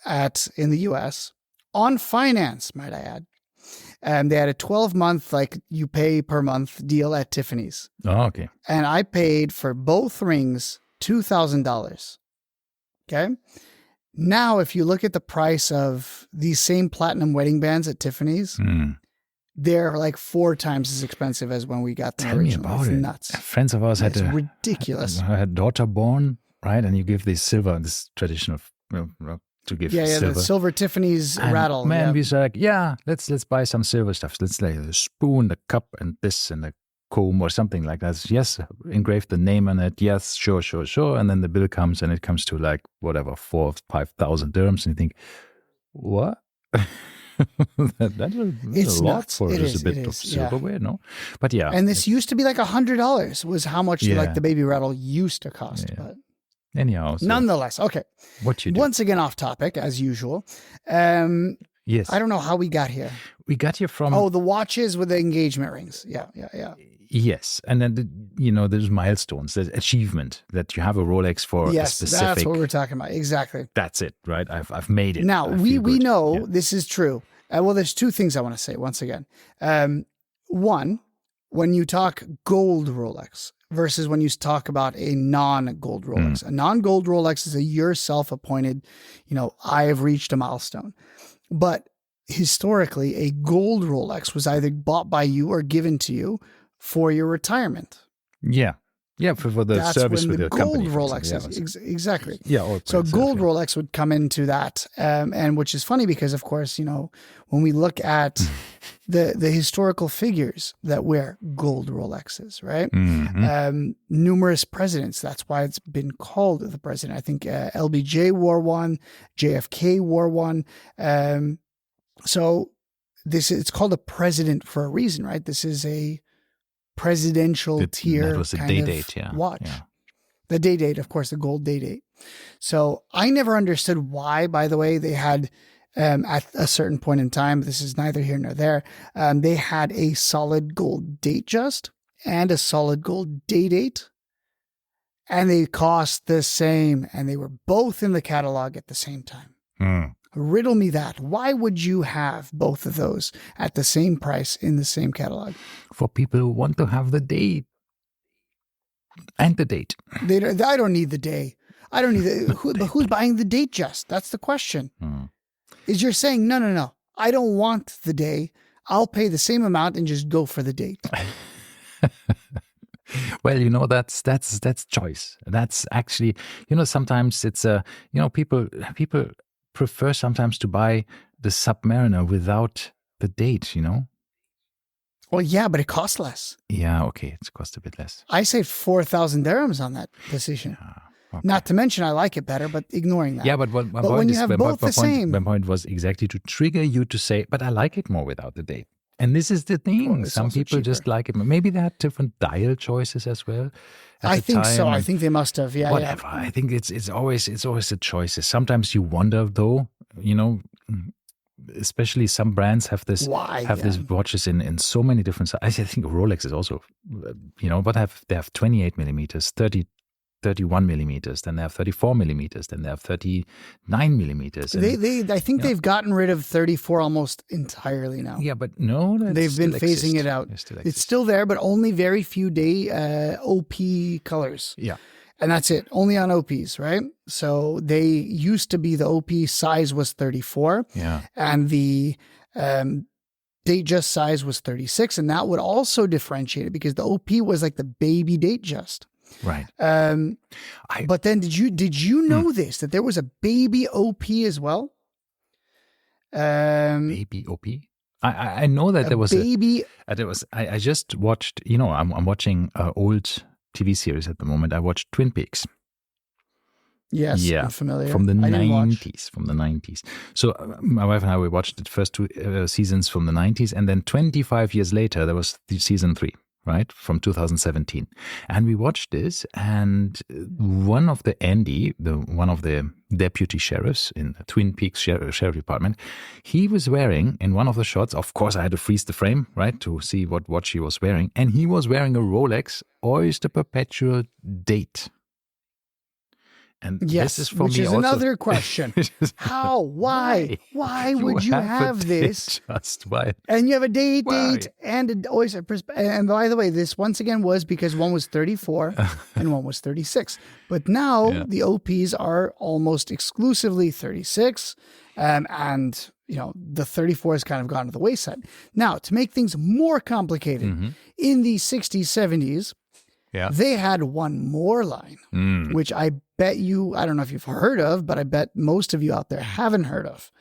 [SPEAKER 2] the US on finance, might I add. They had a 12-month, like you pay per month deal at Tiffany's.
[SPEAKER 1] Oh, okay.
[SPEAKER 2] And I paid for both rings $2,000. Okay. Now, if you look at the price of these same platinum wedding bands at Tiffany's, they're like 4 times as expensive as when we got them originally.
[SPEAKER 1] Tell me about
[SPEAKER 2] it's
[SPEAKER 1] it.
[SPEAKER 2] Nuts.
[SPEAKER 1] Friends of ours
[SPEAKER 2] it's ridiculous.
[SPEAKER 1] Had a daughter born, right? And you give this silver, this traditional to give
[SPEAKER 2] Yeah,
[SPEAKER 1] silver.
[SPEAKER 2] the silver Tiffany's
[SPEAKER 1] And
[SPEAKER 2] rattle.
[SPEAKER 1] man,
[SPEAKER 2] yeah.
[SPEAKER 1] we said like, let's buy some silver stuff. Let's like the spoon, the cup, and this, and the comb or something like that. Yes, engrave the name on it. Yes, sure. And then the bill comes, and it comes to like whatever 4,000 or 5,000 dirhams, and you think, what? That's a lot
[SPEAKER 2] nuts.
[SPEAKER 1] for
[SPEAKER 2] It
[SPEAKER 1] just
[SPEAKER 2] is,
[SPEAKER 1] a bit
[SPEAKER 2] it
[SPEAKER 1] of
[SPEAKER 2] is, yeah.
[SPEAKER 1] silverware, no? But yeah,
[SPEAKER 2] And this used to be like $100 was how much
[SPEAKER 1] Yeah.
[SPEAKER 2] like the baby rattle used to cost.
[SPEAKER 1] Yeah.
[SPEAKER 2] But
[SPEAKER 1] anyhow, so
[SPEAKER 2] nonetheless, okay.
[SPEAKER 1] what you do?
[SPEAKER 2] Once again, off topic as usual.
[SPEAKER 1] Yes,
[SPEAKER 2] I don't know how we got here.
[SPEAKER 1] we got here from.
[SPEAKER 2] Oh, the watches with the engagement rings. Yeah.
[SPEAKER 1] Yes, and then there's milestones, there's achievement that you have a Rolex for a
[SPEAKER 2] Yes,
[SPEAKER 1] specific.
[SPEAKER 2] that's what we're talking about. Exactly.
[SPEAKER 1] That's it, right? I've made it.
[SPEAKER 2] Now,
[SPEAKER 1] I
[SPEAKER 2] we
[SPEAKER 1] feel good.
[SPEAKER 2] know
[SPEAKER 1] Yeah.
[SPEAKER 2] this is true. Well, there's two things I want to say once again. One, when you talk gold Rolex versus when you talk about a non-gold Rolex. A non-gold Rolex is a your self-appointed, I have reached a milestone. But historically, a gold Rolex was either bought by you or given to you for your retirement.
[SPEAKER 1] Yeah, for the
[SPEAKER 2] That's
[SPEAKER 1] service
[SPEAKER 2] when
[SPEAKER 1] with
[SPEAKER 2] the
[SPEAKER 1] the
[SPEAKER 2] gold
[SPEAKER 1] company. for
[SPEAKER 2] Rolex
[SPEAKER 1] example.
[SPEAKER 2] is. Exactly.
[SPEAKER 1] Yeah, or
[SPEAKER 2] So
[SPEAKER 1] itself,
[SPEAKER 2] gold
[SPEAKER 1] yeah.
[SPEAKER 2] Rolex would come into that, and which is funny because, of course, when we look at the historical figures that wear gold Rolexes, right? Numerous presidents. That's why it's been called the president. I think LBJ wore one, JFK wore one. So it's called a president for a reason, right? This is a presidential tier
[SPEAKER 1] That was a
[SPEAKER 2] kind
[SPEAKER 1] day
[SPEAKER 2] of
[SPEAKER 1] date, yeah.
[SPEAKER 2] watch.
[SPEAKER 1] Yeah.
[SPEAKER 2] The day date, of course, the gold day date. So I never understood why, by the way, they had at a certain point in time, this is neither here nor there, they had a solid gold date just and a solid gold day date. And they cost the same. And they were both in the catalog at the same time. Riddle me that. Why would you have both of those at the same price in the same catalog?
[SPEAKER 1] For people who want to have the date and the date.
[SPEAKER 2] I don't need the day. I don't need but who's buying the date just? That's the question. Is you're saying, no. I don't want the day. I'll pay the same amount and just go for the date.
[SPEAKER 1] Well, that's choice. That's actually, sometimes it's people prefer sometimes to buy the Submariner without the date,
[SPEAKER 2] Well, yeah, but it costs less.
[SPEAKER 1] Yeah, okay, it costs a bit less.
[SPEAKER 2] I saved 4,000 dirhams on that decision.
[SPEAKER 1] Okay.
[SPEAKER 2] Not to mention I like it better, but ignoring that.
[SPEAKER 1] Yeah, but
[SPEAKER 2] when you have both the same.
[SPEAKER 1] My point was exactly to trigger you to say, but I like it more without the date. And this is the thing.
[SPEAKER 2] Well, it's
[SPEAKER 1] some
[SPEAKER 2] also
[SPEAKER 1] people just
[SPEAKER 2] cheaper.
[SPEAKER 1] like it. Maybe they had different dial choices as well.
[SPEAKER 2] I think so.
[SPEAKER 1] time,
[SPEAKER 2] I think they must have. Yeah,
[SPEAKER 1] whatever.
[SPEAKER 2] yeah.
[SPEAKER 1] I think it's always the choices. Sometimes you wonder though, especially some brands have this
[SPEAKER 2] Why?
[SPEAKER 1] these watches in so many different sizes. I think Rolex is also, but they have 28 millimeters, 31 millimeters, then they have 34 millimeters, then they have 39 millimeters. And,
[SPEAKER 2] I think they've gotten rid of 34 almost entirely now.
[SPEAKER 1] yeah, but no, that
[SPEAKER 2] They've been
[SPEAKER 1] still
[SPEAKER 2] phasing
[SPEAKER 1] exist.
[SPEAKER 2] it out.
[SPEAKER 1] They still
[SPEAKER 2] It's
[SPEAKER 1] exist.
[SPEAKER 2] still there, but only very few OP colors.
[SPEAKER 1] Yeah.
[SPEAKER 2] And that's it, only on OPs, right? So they used to be the OP size was 34.
[SPEAKER 1] Yeah.
[SPEAKER 2] And the date just size was 36. And that would also differentiate it because the OP was like the baby date just.
[SPEAKER 1] Right.
[SPEAKER 2] But then did you know this, that there was a baby OP as well?
[SPEAKER 1] Baby OP. I know that there was
[SPEAKER 2] baby.
[SPEAKER 1] I just watched. I'm watching an old TV series at the moment. I watched Twin Peaks.
[SPEAKER 2] Yes,
[SPEAKER 1] Yeah,
[SPEAKER 2] I'm familiar.
[SPEAKER 1] from the
[SPEAKER 2] I didn't watch.
[SPEAKER 1] 90s. From the 90s. So my wife and I we watched the first two seasons from the 90s, and then 25 years later there was the season 3. Right, from 2017. And we watched this, and one of the one of the deputy sheriffs in the Twin Peaks Sheriff Department, he was wearing, in one of the shots, of course I had to freeze the frame, right, to see what watch he was wearing, and he was wearing a Rolex Oyster Perpetual Date. And
[SPEAKER 2] Yes,
[SPEAKER 1] this is for
[SPEAKER 2] which
[SPEAKER 1] me
[SPEAKER 2] is
[SPEAKER 1] also,
[SPEAKER 2] another question. How? Why? Why would you have this?
[SPEAKER 1] Just why?
[SPEAKER 2] And you have a date
[SPEAKER 1] Why?
[SPEAKER 2] and an oyster. And by the way, this once again was because one was 34 and one was 36. But now the OPs are almost exclusively 36. And, the 34 has kind of gone to the wayside. Now, to make things more complicated, in the 60s, 70s,
[SPEAKER 1] Yeah.
[SPEAKER 2] They had one more line, which I bet you, I don't know if you've heard of, but I bet most of you out there haven't heard of.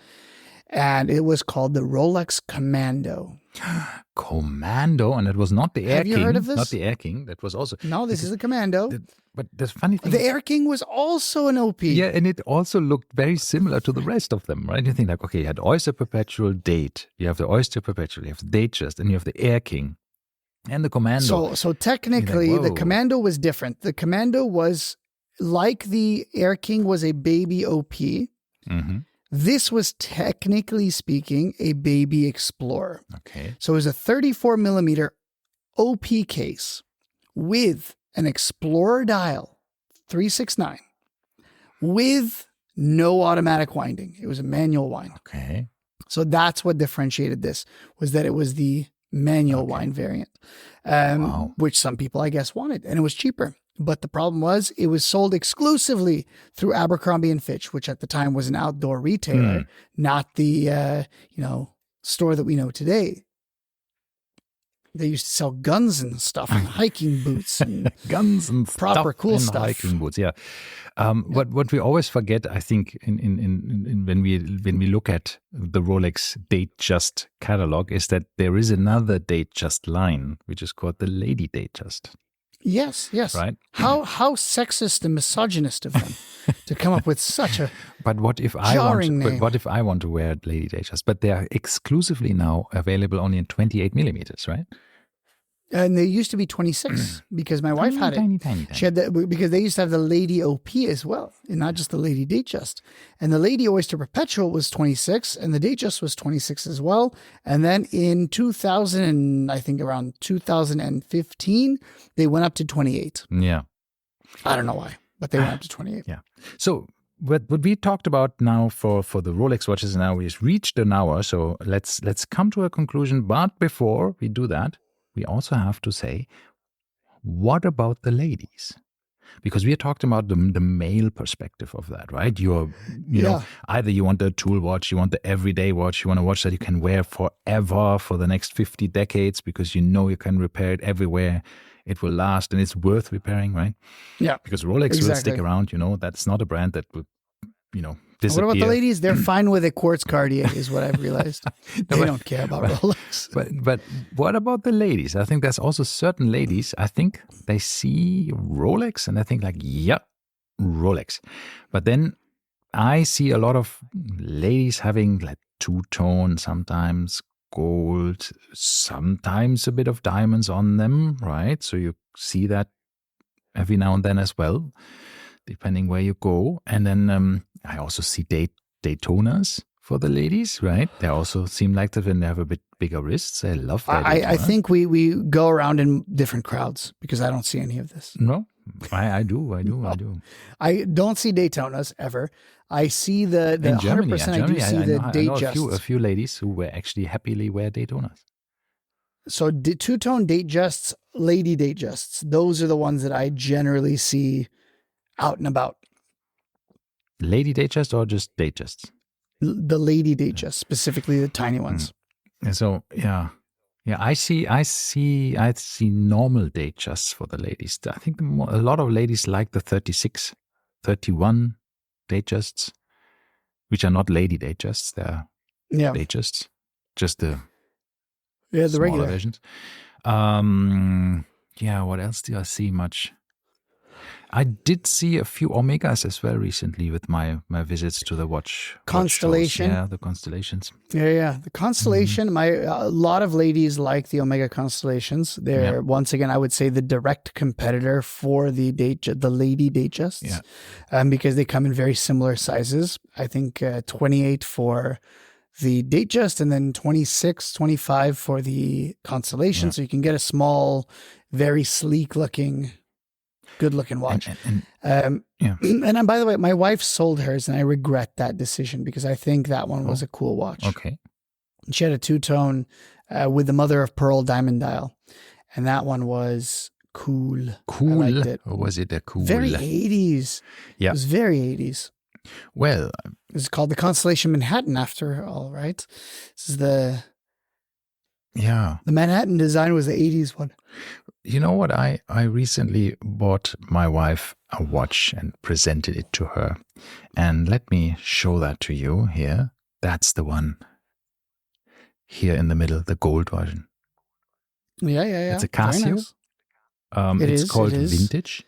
[SPEAKER 2] And it was called the Rolex Commando.
[SPEAKER 1] Commando, and it was not the Air
[SPEAKER 2] Have you
[SPEAKER 1] King.
[SPEAKER 2] heard of this?
[SPEAKER 1] Not the Air King. That was also
[SPEAKER 2] No, this is the Commando.
[SPEAKER 1] But the funny thing,
[SPEAKER 2] The Air King was also an OP.
[SPEAKER 1] yeah, and it also looked very similar to the rest of them, right? You think like, okay, you had Oyster Perpetual, Date. You have the Oyster Perpetual, you have the Datejust, and you have the Air King, and the Commando.
[SPEAKER 2] So technically,
[SPEAKER 1] You're like,
[SPEAKER 2] the
[SPEAKER 1] whoa.
[SPEAKER 2] Commando was different. The Commando was like the Air King was a baby OP.
[SPEAKER 1] Mm-hmm.
[SPEAKER 2] This was technically speaking a baby Explorer.
[SPEAKER 1] Okay.
[SPEAKER 2] So it was a 34 millimeter OP case with an Explorer dial 369 with no automatic winding. It was a manual wind.
[SPEAKER 1] Okay.
[SPEAKER 2] So that's what differentiated this, was that it was the manual wind variant, which some people, I guess, wanted, and it was cheaper. But the problem was it was sold exclusively through Abercrombie and Fitch, which at the time was an outdoor retailer, not the store that we know today. They used to sell guns and stuff and hiking boots and
[SPEAKER 1] guns and
[SPEAKER 2] proper
[SPEAKER 1] stuff
[SPEAKER 2] cool
[SPEAKER 1] and
[SPEAKER 2] stuff.
[SPEAKER 1] hiking boots. Yeah. What we always forget, I think, in when we look at the Rolex Datejust catalog, is that there is another Datejust line, which is called the Lady Datejust.
[SPEAKER 2] Yes.
[SPEAKER 1] Right.
[SPEAKER 2] How sexist and misogynist of them to come up with such a
[SPEAKER 1] But what if I
[SPEAKER 2] jarring
[SPEAKER 1] want?
[SPEAKER 2] name.
[SPEAKER 1] But what if I want to wear Lady Datejust? But they are exclusively now available only in 28 millimeters, right?
[SPEAKER 2] And they used to be 26 because my wife had it.
[SPEAKER 1] Tiny.
[SPEAKER 2] She had that because they used to have the Lady OP as well, and not just the Lady Datejust. And the Lady Oyster Perpetual was 26, and the Datejust was 26 as well. And then in 2000, I think around 2015, they went up to 28.
[SPEAKER 1] Yeah.
[SPEAKER 2] I don't know why, but they went up to 28.
[SPEAKER 1] Yeah. So what we talked about now for the Rolex watches, now we've reached an hour. So let's come to a conclusion. But before we do that, we also have to say, what about the ladies? Because we are talking about the male perspective of that, right? You know, either you want the tool watch, you want the everyday watch, you want a watch that you can wear forever for the next 50 decades because you know you can repair it everywhere. It will last and it's worth repairing, right?
[SPEAKER 2] Yeah.
[SPEAKER 1] Because Rolex will stick around, that's not a brand that will, disappear.
[SPEAKER 2] What about the ladies? They're fine with a quartz Cartier, is what I've realized. They don't care about Rolex.
[SPEAKER 1] But what about the ladies? I think there's also certain ladies, I think they see Rolex and they think like, yeah, Rolex. But then I see a lot of ladies having like two-tone, sometimes gold, sometimes a bit of diamonds on them, right? So you see that every now and then as well, depending where you go. And then I also see Daytonas for the ladies, right? They also seem like that when they have a bit bigger wrists. I love that.
[SPEAKER 2] I think we go around in different crowds because I don't see any of this.
[SPEAKER 1] No, I do.
[SPEAKER 2] I don't see Daytonas ever. I see the
[SPEAKER 1] in
[SPEAKER 2] 100%.
[SPEAKER 1] Germany,
[SPEAKER 2] I do see the Datejusts.
[SPEAKER 1] I know a few ladies who were actually happily wear Daytonas.
[SPEAKER 2] So two-tone Datejusts, Lady Datejusts, those are the ones that I generally see out and about.
[SPEAKER 1] Lady Datejust or just Datejusts?
[SPEAKER 2] The Lady Datejust, specifically the tiny ones.
[SPEAKER 1] So yeah, I see normal Datejusts for the ladies. I think a lot of ladies like the 36, 31 Datejusts, which are not Lady Datejusts. They're Datejusts, just the smaller
[SPEAKER 2] regular
[SPEAKER 1] versions. What else do I see much? I did see a few Omegas as well recently with my visits to the watch
[SPEAKER 2] Constellation.
[SPEAKER 1] Watch shows. Yeah, the Constellations.
[SPEAKER 2] Yeah. The Constellation, a lot of ladies like the Omega Constellations. They're, once again, I would say the direct competitor for the Lady Datejusts. Yeah. Because they come in very similar sizes. I think 28 for the Datejust and then 26, 25 for the Constellation. So you can get a small, very sleek looking, good looking watch. And by the way, my wife sold hers and I regret that decision because I think that one was a cool watch.
[SPEAKER 1] Okay.
[SPEAKER 2] She had a two-tone with the mother of pearl diamond dial. And that one was cool.
[SPEAKER 1] Cool?
[SPEAKER 2] I liked it.
[SPEAKER 1] Or was it a cool?
[SPEAKER 2] Very 80s.
[SPEAKER 1] Yeah.
[SPEAKER 2] It was very 80s.
[SPEAKER 1] Well,
[SPEAKER 2] it's called the Constellation Manhattan after all, right? This is the
[SPEAKER 1] Yeah.
[SPEAKER 2] The Manhattan design was the 80s one.
[SPEAKER 1] You know what? I recently bought my wife a watch and presented it to her. And let me show that to you here. That's the one here in the middle, the gold version.
[SPEAKER 2] Yeah.
[SPEAKER 1] It's a
[SPEAKER 2] Very
[SPEAKER 1] Casio.
[SPEAKER 2] nice.
[SPEAKER 1] It's called
[SPEAKER 2] It is.
[SPEAKER 1] Vintage.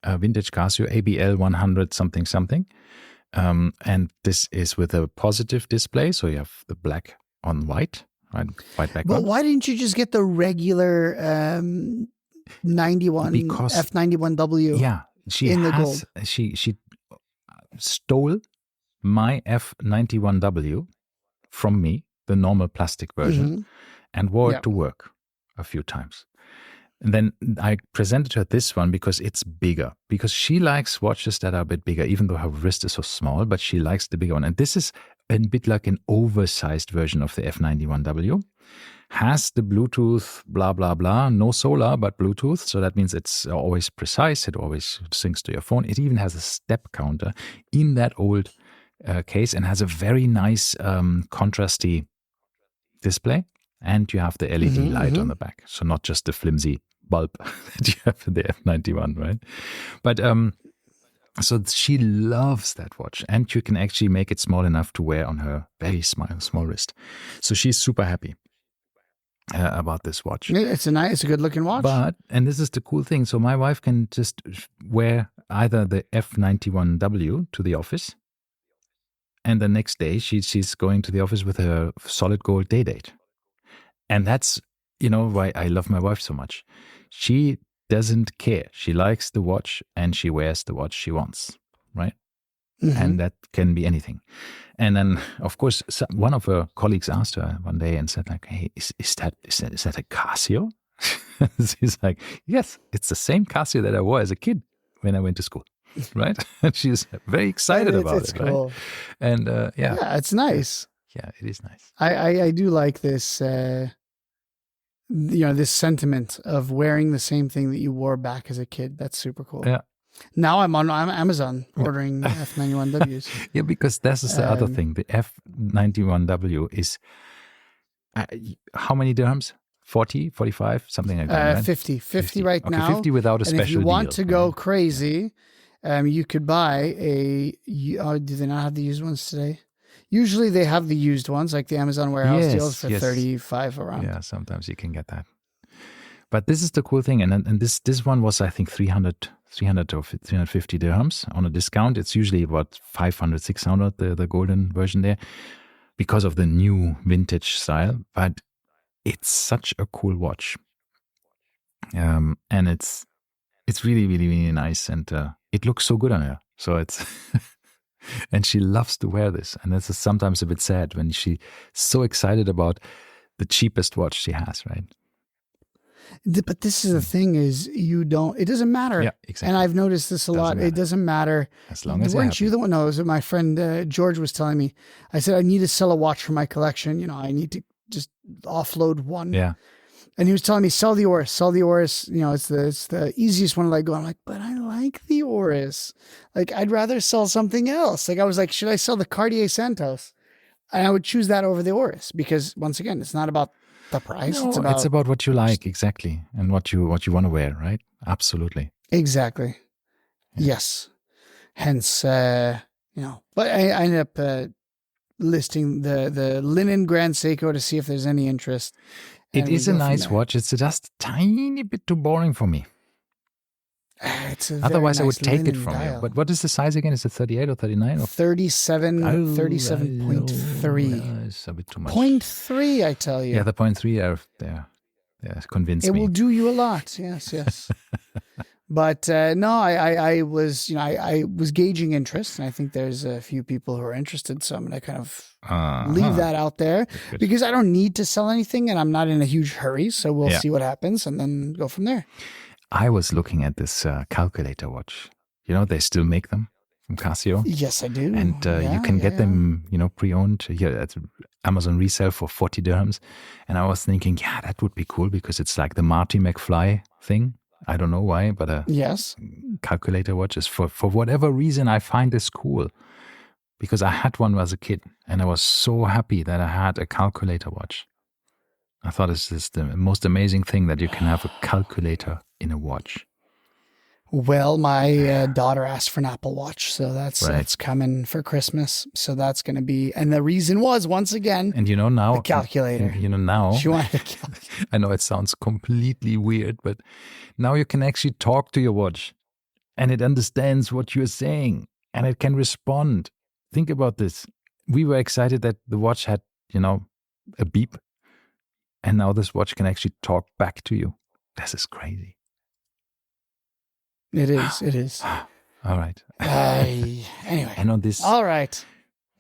[SPEAKER 1] Vintage Casio, ABL 100 something something. And this is with a positive display. So you have the black on white, right? White background.
[SPEAKER 2] But why didn't you just get the regular 91
[SPEAKER 1] Because
[SPEAKER 2] F91W?
[SPEAKER 1] Yeah, the gold. She stole my F91W from me, the normal plastic version, and wore it to work a few times. And then I presented her this one because it's bigger, because she likes watches that are a bit bigger, even though her wrist is so small, but she likes the bigger one. And this is a bit like an oversized version of the F91W. Has the Bluetooth, blah, blah, blah, no solar, but Bluetooth. So that means it's always precise. It always syncs to your phone. It even has a step counter in that old case and has a very nice contrasty display. And you have the LED light on the back. So not just the flimsy bulb that you have in the F91, right? But so she loves that watch. And you can actually make it small enough to wear on her very small wrist. So she's super happy about this watch.
[SPEAKER 2] It's a good looking watch.
[SPEAKER 1] And this is the cool thing. So my wife can just wear either the F91W to the office, and the next day she's going to the office with her solid gold day date. And that's, why I love my wife so much. She doesn't care. She likes the watch and she wears the watch she wants, right? And that can be anything. And then, of course, one of her colleagues asked her one day and said, like, "Hey, is that a Casio?" She's like, "Yes, it's the same Casio that I wore as a kid when I went to school." Right? And she's very excited about it. Cool. Right? And
[SPEAKER 2] yeah, it's nice.
[SPEAKER 1] Yeah, it is nice.
[SPEAKER 2] I do like this. This sentiment of wearing the same thing that you wore back as a kid. That's super cool.
[SPEAKER 1] Yeah.
[SPEAKER 2] Now I'm on Amazon ordering F91Ws.
[SPEAKER 1] Yeah, because this is the other thing. The F91W is how many dirhams? 40, 45, something like that, right?
[SPEAKER 2] 50 right now.
[SPEAKER 1] 50 without a special deal.
[SPEAKER 2] And if you want to go crazy, you could buy do they not have the used ones today? Usually they have the used ones, like the Amazon warehouse deals for 35 around.
[SPEAKER 1] Yeah, sometimes you can get that. But this is the cool thing. And this one was, I think, 300 or 350 dirhams on a discount. It's usually about 500, 600, the golden version there, because of the new vintage style. But it's such a cool watch. And it's really, really, really nice. And it looks so good on her. So it's... And she loves to wear this. And that's sometimes a bit sad when she's so excited about the cheapest watch she has, right?
[SPEAKER 2] But this is the thing is it doesn't matter.
[SPEAKER 1] Yeah, exactly.
[SPEAKER 2] And I've noticed this a lot. Matter. It doesn't matter.
[SPEAKER 1] As long as
[SPEAKER 2] weren't you the one? No, it was my friend George was telling me. I said, I need to sell a watch for my collection. I need to just offload one.
[SPEAKER 1] Yeah.
[SPEAKER 2] And he was telling me, sell the Oris. It's the easiest one to let go. I'm like, but I like the Oris. Like, I'd rather sell something else. Like, I was like, should I sell the Cartier Santos? And I would choose that over the Oris because, once again, it's not about the price.
[SPEAKER 1] No, it's about what you like, exactly, and what you want to wear, right? Absolutely.
[SPEAKER 2] Exactly. Yeah. Yes. Hence, but I ended up listing the linen Grand Seiko to see if there's any interest.
[SPEAKER 1] It is a nice watch. It's just a tiny bit too boring for me. Otherwise, I would take it from you. But what is the size again? Is it 38 or 39? Or
[SPEAKER 2] 37.3.
[SPEAKER 1] It's a bit too much.
[SPEAKER 2] 0.3, I tell you.
[SPEAKER 1] Yeah, the 0.3 they're convinced me.
[SPEAKER 2] It will do you a lot. Yes. But no, I was I was gauging interest, and I think there's a few people who are interested. So I'm going to kind of leave that out there because I don't need to sell anything, and I'm not in a huge hurry. So we'll see what happens, and then go from there.
[SPEAKER 1] I was looking at this calculator watch. They still make them from Casio.
[SPEAKER 2] Yes, I do.
[SPEAKER 1] And you can get them, pre-owned here at Amazon resale for 40 dirhams. And I was thinking, that would be coll because it's like the Marty McFly thing. I don't know why, but
[SPEAKER 2] yes,
[SPEAKER 1] calculator watches for whatever reason I find this cool, because I had one as a kid and I was so happy that I had a calculator watch. I thought this is the most amazing thing that you can have a calculator in a watch.
[SPEAKER 2] Well, my daughter asked for an Apple Watch, so that's
[SPEAKER 1] Right.
[SPEAKER 2] that's coming for Christmas. So that's going to be, and the reason was once again,
[SPEAKER 1] And now
[SPEAKER 2] the calculator.
[SPEAKER 1] Now
[SPEAKER 2] She wanted a calculator.
[SPEAKER 1] I know it sounds completely weird, but now you can actually talk to your watch, and it understands what you're saying, and it can respond. Think about this. We were excited that the watch had, a beep, and now this watch can actually talk back to you. This is crazy.
[SPEAKER 2] It is. It is.
[SPEAKER 1] All right.
[SPEAKER 2] Anyway.
[SPEAKER 1] And on this.
[SPEAKER 2] All right.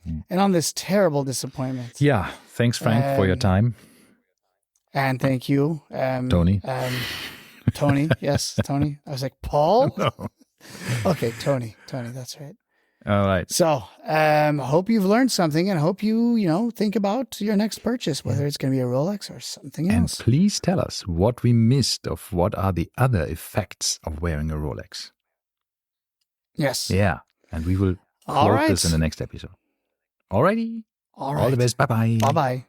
[SPEAKER 2] And on this terrible disappointment.
[SPEAKER 1] Yeah. Thanks, Frank, for your time.
[SPEAKER 2] And thank you,
[SPEAKER 1] Tony.
[SPEAKER 2] Tony. Yes, Tony. I was like, Paul?
[SPEAKER 1] No.
[SPEAKER 2] Okay, Tony. That's right.
[SPEAKER 1] All right.
[SPEAKER 2] So, hope you've learned something, and hope you think about your next purchase, whether it's going to be a Rolex or something else.
[SPEAKER 1] And please tell us what we missed of what are the other effects of wearing a Rolex.
[SPEAKER 2] Yes.
[SPEAKER 1] Yeah. And we will quote this in the next episode. Alrighty.
[SPEAKER 2] All right.
[SPEAKER 1] All the best. Bye-bye.
[SPEAKER 2] Bye-bye.